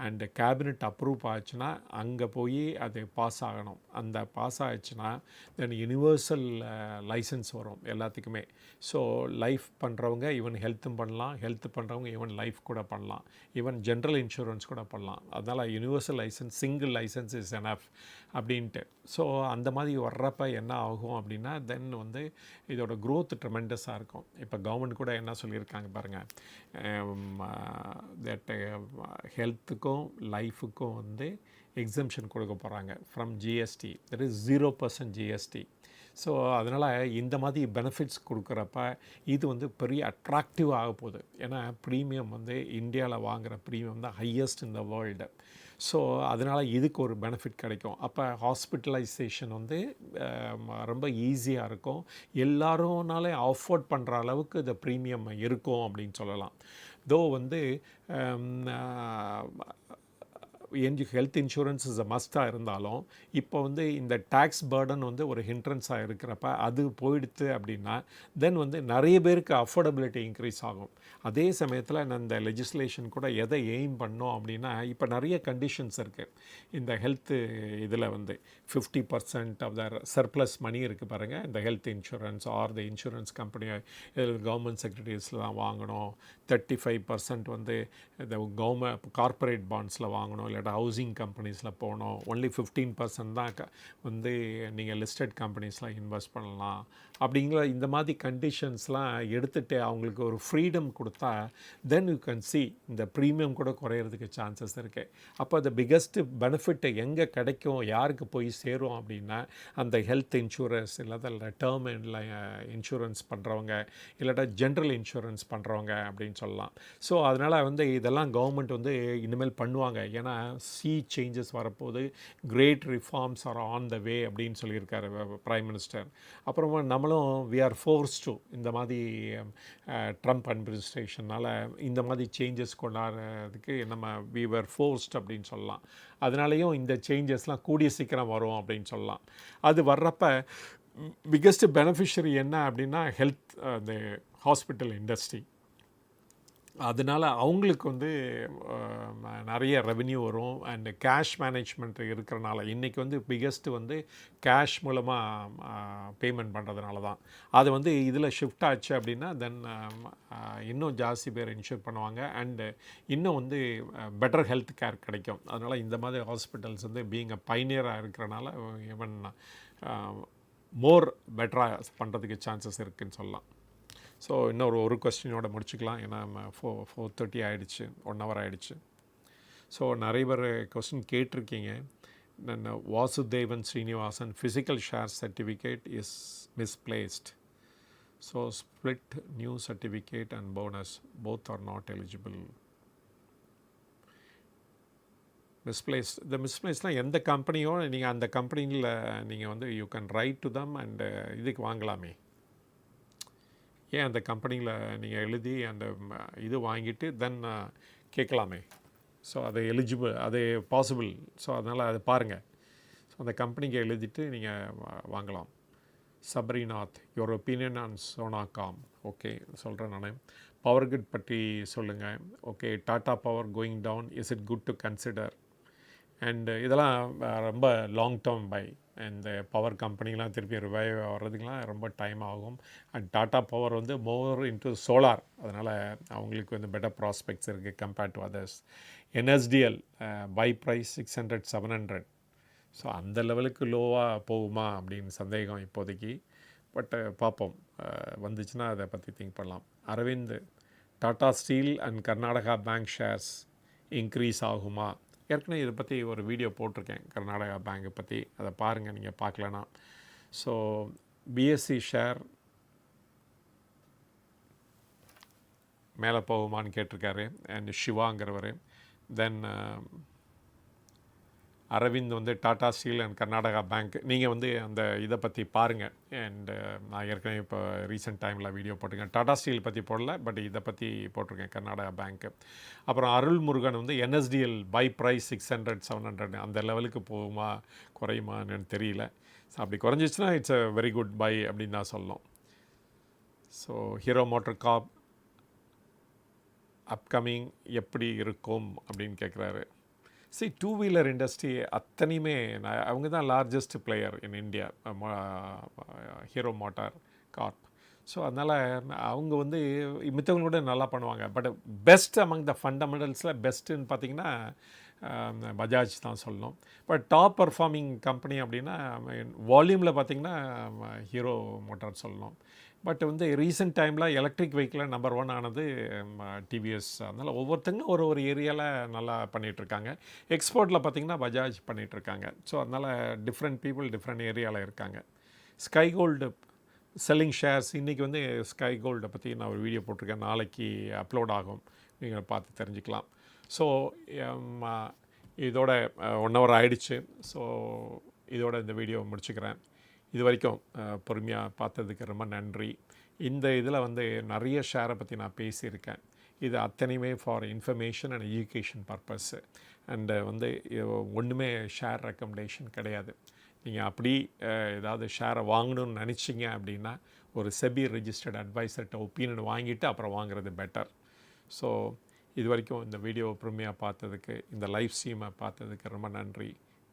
அண்டு கேபினெட் அப்ரூவ் ஆச்சுன்னா அங்கே போய் அது பாஸ் ஆகணும். அந்த பாஸ் ஆகிடுச்சுன்னா தென் யூனிவர்சல் லைசன்ஸ் வரும் எல்லாத்துக்குமே. ஸோ லைஃப் பண்ணுறவங்க ஈவன் ஹெல்த்தும் பண்ணலாம், ஹெல்த் பண்ணுறவங்க ஈவன் லைஃப் கூட பண்ணலாம், ஈவன் ஜென்ரல் இன்சூரன்ஸ் கூட பண்ணலாம். அதனால் universal licence, single licence is enough அப்படின்ட்டு. ஸோ அந்த மாதிரி வர்றப்ப என்ன ஆகும் அப்படின்னா தென் வந்து இதோட க்ரோத் ட்ரெமெண்டஸாக இருக்கும். இப்போ கவர்மெண்ட் கூட என்ன சொல்லியிருக்காங்க பாருங்கள், தட் ஹெல்த்துக்கும் லைஃபுக்கும் வந்து எக்ஸம்ஷன் கொடுக்க போகிறாங்க from GST. That is 0% GST. So அதனால் இந்த மாதிரி பெனிஃபிட்ஸ் கொடுக்குறப்ப இது வந்து பெரிய அட்ராக்டிவ் ஆக போகுது. ஏன்னா ப்ரீமியம் வந்து இந்தியாவில் வாங்குகிற ப்ரீமியம் தான் highest in the world. So அதனால் இதுக்கு ஒரு பெனிஃபிட் கிடைக்கும். அப்போ ஹாஸ்பிட்டலைசேஷன் வந்து ரொம்ப ஈஸியாக இருக்கும், எல்லாரும்னாலே அஃபோர்ட் பண்ணுற அளவுக்கு இந்த ப்ரீமியம் இருக்கும் அப்படின்னு சொல்லலாம். தோ வந்து ஹெல்த் இன்சூரன்ஸ் இஸ் அ மஸ்ட்டாக இருந்தாலும் இப்போ வந்து இந்த டேக்ஸ் பேர்டன் வந்து ஒரு ஹிண்ட்ரன்ஸாக இருக்கிறப்ப அது போயிடுத்து அப்படின்னா தென் வந்து நிறைய பேருக்கு அஃபோர்டபிலிட்டி இன்க்ரீஸ் ஆகும். அதே சமயத்தில் இந்த லெஜிஸ்லேஷன் கூட எதை எய்ம் பண்ணோம் அப்படின்னா இப்போ நிறைய கண்டிஷன்ஸ் இருக்குது. இந்த ஹெல்த்து இதில் வந்து 50% ஆஃப் த சர்ப்ளஸ் மணி இருக்குது பாருங்கள், இந்த ஹெல்த் இன்சூரன்ஸ் ஆர் த இன்சூரன்ஸ் கம்பெனி இதில் கவர்மெண்ட் செக்ரட்டரிஸில் தான் வாங்கணும், 35% வந்து இந்த கவர்மெண்ட் கார்ப்பரேட் பாண்ட்ஸில் வாங்கணும், இல்லாட்டா ஹவுசிங் கம்பெனிஸில் போகணும், ஒன்லி 15% தான் வந்து நீங்கள் லிஸ்டட் கம்பெனிஸில் இன்வெஸ்ட் பண்ணலாம் அப்படிங்கிற இந்த மாதிரி கண்டிஷன்ஸ்லாம் எடுத்துகிட்டு அவங்களுக்கு ஒரு ஃப்ரீடம் கொடுத்தா தென் யூ கேன் சி இந்த ப்ரீமியம் கூட குறையிறதுக்கு சான்சஸ் இருக்குது. அப்போ அந்த பிக்கஸ்ட்டு பெனிஃபிட்டு எங்கே கிடைக்கும், யாருக்கு போய் சேரும் அப்படின்னா அந்த ஹெல்த் இன்சூரன்ஸ் இல்லாத டேர்ம் இன்சூரன்ஸ் பண்ணுறவங்க இல்லாட்டா ஜென்ரல் இன்சூரன்ஸ் பண்ணுறவங்க அப்படின்னு சொல்லலாம். ஸோ அதனால் வந்து இதெல்லாம் கவர்மெண்ட் வந்து இனிமேல் பண்ணுவாங்க. ஏன்னா சேஞ்சஸ் வரப்போது, great reforms are on the way அப்படின்னு சொல்லியிருக்காரு பிரைம் மினிஸ்டர். அப்புறமா நம்மளும் வி ஆர் ஃபோர்ஸ் டு இந்த மாதிரி ட்ரம்ப் அட்மினிஸ்ட்ரேஷனால் இந்த மாதிரி சேஞ்சஸ் கொண்டாடுறதுக்கு நம்ம வி ஆர் ஃபோர்ஸ்ட் அப்படின்னு சொல்லலாம். அதனாலேயும் இந்த சேஞ்சஸ்லாம் கூடிய சீக்கிரம் வரும் அப்படின்னு சொல்லலாம். அது வர்றப்ப பிக்கஸ்ட் பெனிஃபிஷரி என்ன அப்படின்னா ஹெல்த் இந்த ஹாஸ்பிட்டல் இண்டஸ்ட்ரி. அதனால் அவங்களுக்கு வந்து நிறைய ரெவென்யூ வரும். அண்டு கேஷ் மேனேஜ்மெண்ட் இருக்கிறனால இன்றைக்கி வந்து பிக்கஸ்ட்டு வந்து கேஷ் மூலமாக பேமெண்ட் பண்ணுறதுனால தான் அது வந்து இதில் ஷிஃப்ட் ஆச்சு அப்படின்னா தென் இன்னும் ஜாஸ்தி பேர் இன்ஷூர் பண்ணுவாங்க அண்டு இன்னும் வந்து பெட்டர் ஹெல்த் கேர் கிடைக்கும். அதனால் இந்த மாதிரி ஹாஸ்பிட்டல்ஸ் வந்து பீயிங் அ பைனியராக இருக்கிறனால ஈவன் மோர் பெட்டராக பண்ணுறதுக்கு சான்சஸ் இருக்குதுன்னு சொல்லலாம். ஸோ இன்னும் ஒரு கொஸ்டினோட முடிச்சுக்கலாம், ஏன்னா 4:30 ஆகிடுச்சு, 1 hour ஆகிடுச்சு. ஸோ நிறைய பேர் கொஸ்டின் கேட்டிருக்கீங்க. Vasudevan Srinivasan, physical share certificate is misplaced, so split new certificate and bonus both are not eligible. மிஸ்பிளேஸ்னால் எந்த கம்பெனியோ நீங்கள் அந்த கம்பெனியில் நீங்கள் வந்து you can write to them and இதுக்கு வாங்கலாமே. ஏன் அந்த கம்பெனியில் நீங்கள் எழுதி அந்த இது வாங்கிட்டு தென் கேட்கலாமே. ஸோ அது எலிஜிபிள், அது பாசிபிள். ஸோ அதனால் அதை பாருங்கள். ஸோ அந்த கம்பெனிக்கு எழுதிட்டு நீங்கள் வாங்கலாம். Sabarinath, your opinion on Sonacom. Okay சொல்கிறேன் நான். பவர் கிரிட் பற்றி சொல்லுங்கள். Okay, Tata power going down, is it good to consider? And இதெல்லாம் ரொம்ப லாங் டேர்ம் பை. இந்த பவர் கம்பெனிலாம் திருப்பி ரிவைவ் வர்றதுக்கெலாம் ரொம்ப டைம் ஆகும். அண்ட் டாடா பவர் வந்து மோர் இன்ட்டு சோலார், அதனால் அவங்களுக்கு வந்து பெட்டர் ப்ராஸ்பெக்ட்ஸ் இருக்குது compared to others. NSDL buy price 600 700. So அந்த லெவலுக்கு லோவாக போகுமா அப்படின்னு சந்தேகம் இப்போதைக்கு. பட் பார்ப்போம், வந்துச்சுன்னா அதை பற்றி திங்க் பண்ணலாம். Aravind, Tata Steel and Karnataka Bank shares increase ஆகுமா? ஏற்கனவே இதை பற்றி ஒரு வீடியோ போட்டிருக்கேன், கர்நாடகா பேங்கை பற்றி, அதை பாருங்கள் நீங்கள் பார்க்கலனா. ஸோ பிஎஸ்சி ஷேர் மேலே போகுமான்னு கேட்டிருக்காரு அண்ட் சிவாங்கிறவர். தென் அரவிந்த் வந்து Tata Steel and Karnataka bank. நீங்கள் வந்து அந்த இதை பற்றி பாருங்கள். அண்டு நான் ஏற்கனவே இப்போ ரீசெண்ட் டைமில் வீடியோ போட்டிருக்கேன். டாடா ஸ்டீல் பற்றி போடல, பட் இதை பற்றி போட்டிருக்கேன், கர்நாடகா பேங்க்கு. அப்புறம் அருள்முருகன் வந்து என்எஸ்டிஎல் பை ப்ரைஸ் 600 700 அந்த லெவலுக்கு போகுமா குறையுமான்னு தெரியல. ஸோ அப்படி குறைஞ்சிச்சுன்னா it's a very good buy அப்படின்னு தான் சொல்லணும். So Hero Motor Corp upcoming எப்படி இருக்கும் அப்படின்னு கேட்குறாரு. டூ வீலர் இண்டஸ்ட்ரி அத்தனையுமே அவங்க தான் largest player in India, Hero Motor Corp. So அதனால் அவங்க வந்து மித்தவங்களோட நல்லா பண்ணுவாங்க. பட் பெஸ்ட் அமங் த ஃபண்டமெண்டல்ஸில் பெஸ்ட்டுன்னு பார்த்திங்கன்னா பஜாஜ் தான் சொல்லணும். பட் டாப் பர்ஃபார்மிங் கம்பெனி அப்படின்னா வால்யூமில் பார்த்திங்கன்னா ஹீரோ மோட்டார் சொல்லணும். பட் வந்து ரீசெண்ட் டைமில் எலக்ட்ரிக் வெஹிக்கிளில் நம்பர் 1 ஆனது டிவிஎஸ். அதனால் ஒவ்வொருத்தங்களும் ஒரு ஏரியாவில் நல்லா பண்ணிகிட்ருக்காங்க. எக்ஸ்போர்ட்டில் பார்த்திங்கன்னா பஜாஜ் பண்ணிகிட்ருக்காங்க. ஸோ அதனால் டிஃப்ரெண்ட் பீப்புள் டிஃப்ரெண்ட் ஏரியாவில் இருக்காங்க. ஸ்கை கோல்டு செல்லிங் ஷேர்ஸ், இன்றைக்கி வந்து ஸ்கை கோல்டை பற்றி நான் ஒரு வீடியோ போட்டிருக்கேன், நாளைக்கு அப்லோட் ஆகும், நீங்கள் பார்த்து தெரிஞ்சுக்கலாம். ஸோ இதோட 1 hour ஆகிடுச்சு. ஸோ இதோட இந்த வீடியோ முடிச்சுக்கிறேன். இது வரைக்கும் பொறுமையாக பார்த்ததுக்கு ரொம்ப நன்றி. இந்த இதில் வந்து நிறைய ஷேரை பற்றி நான் பேசியிருக்கேன். இது அத்தனையுமே for information and education purpose. And வந்து ஒன்றுமே ஷேர் ரெக்கமெண்டேஷன் கிடையாது. நீங்கள் அப்படி ஏதாவது ஷேரை வாங்கணும்னு நினச்சிங்க அப்படின்னா ஒரு செபி ரெஜிஸ்டர்ட் அட்வைசர்கிட்ட ஒப்பீனியன் வாங்கிட்டு அப்புறம் வாங்குறது பெட்டர். ஸோ இது வரைக்கும் இந்த வீடியோ பொறுமையாக பார்த்ததுக்கு, இந்த லைவ் ஸ்ட்ரீமை பார்த்ததுக்கு ரொம்ப நன்றி.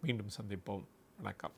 மீண்டும் சந்திப்போம். வணக்கம்.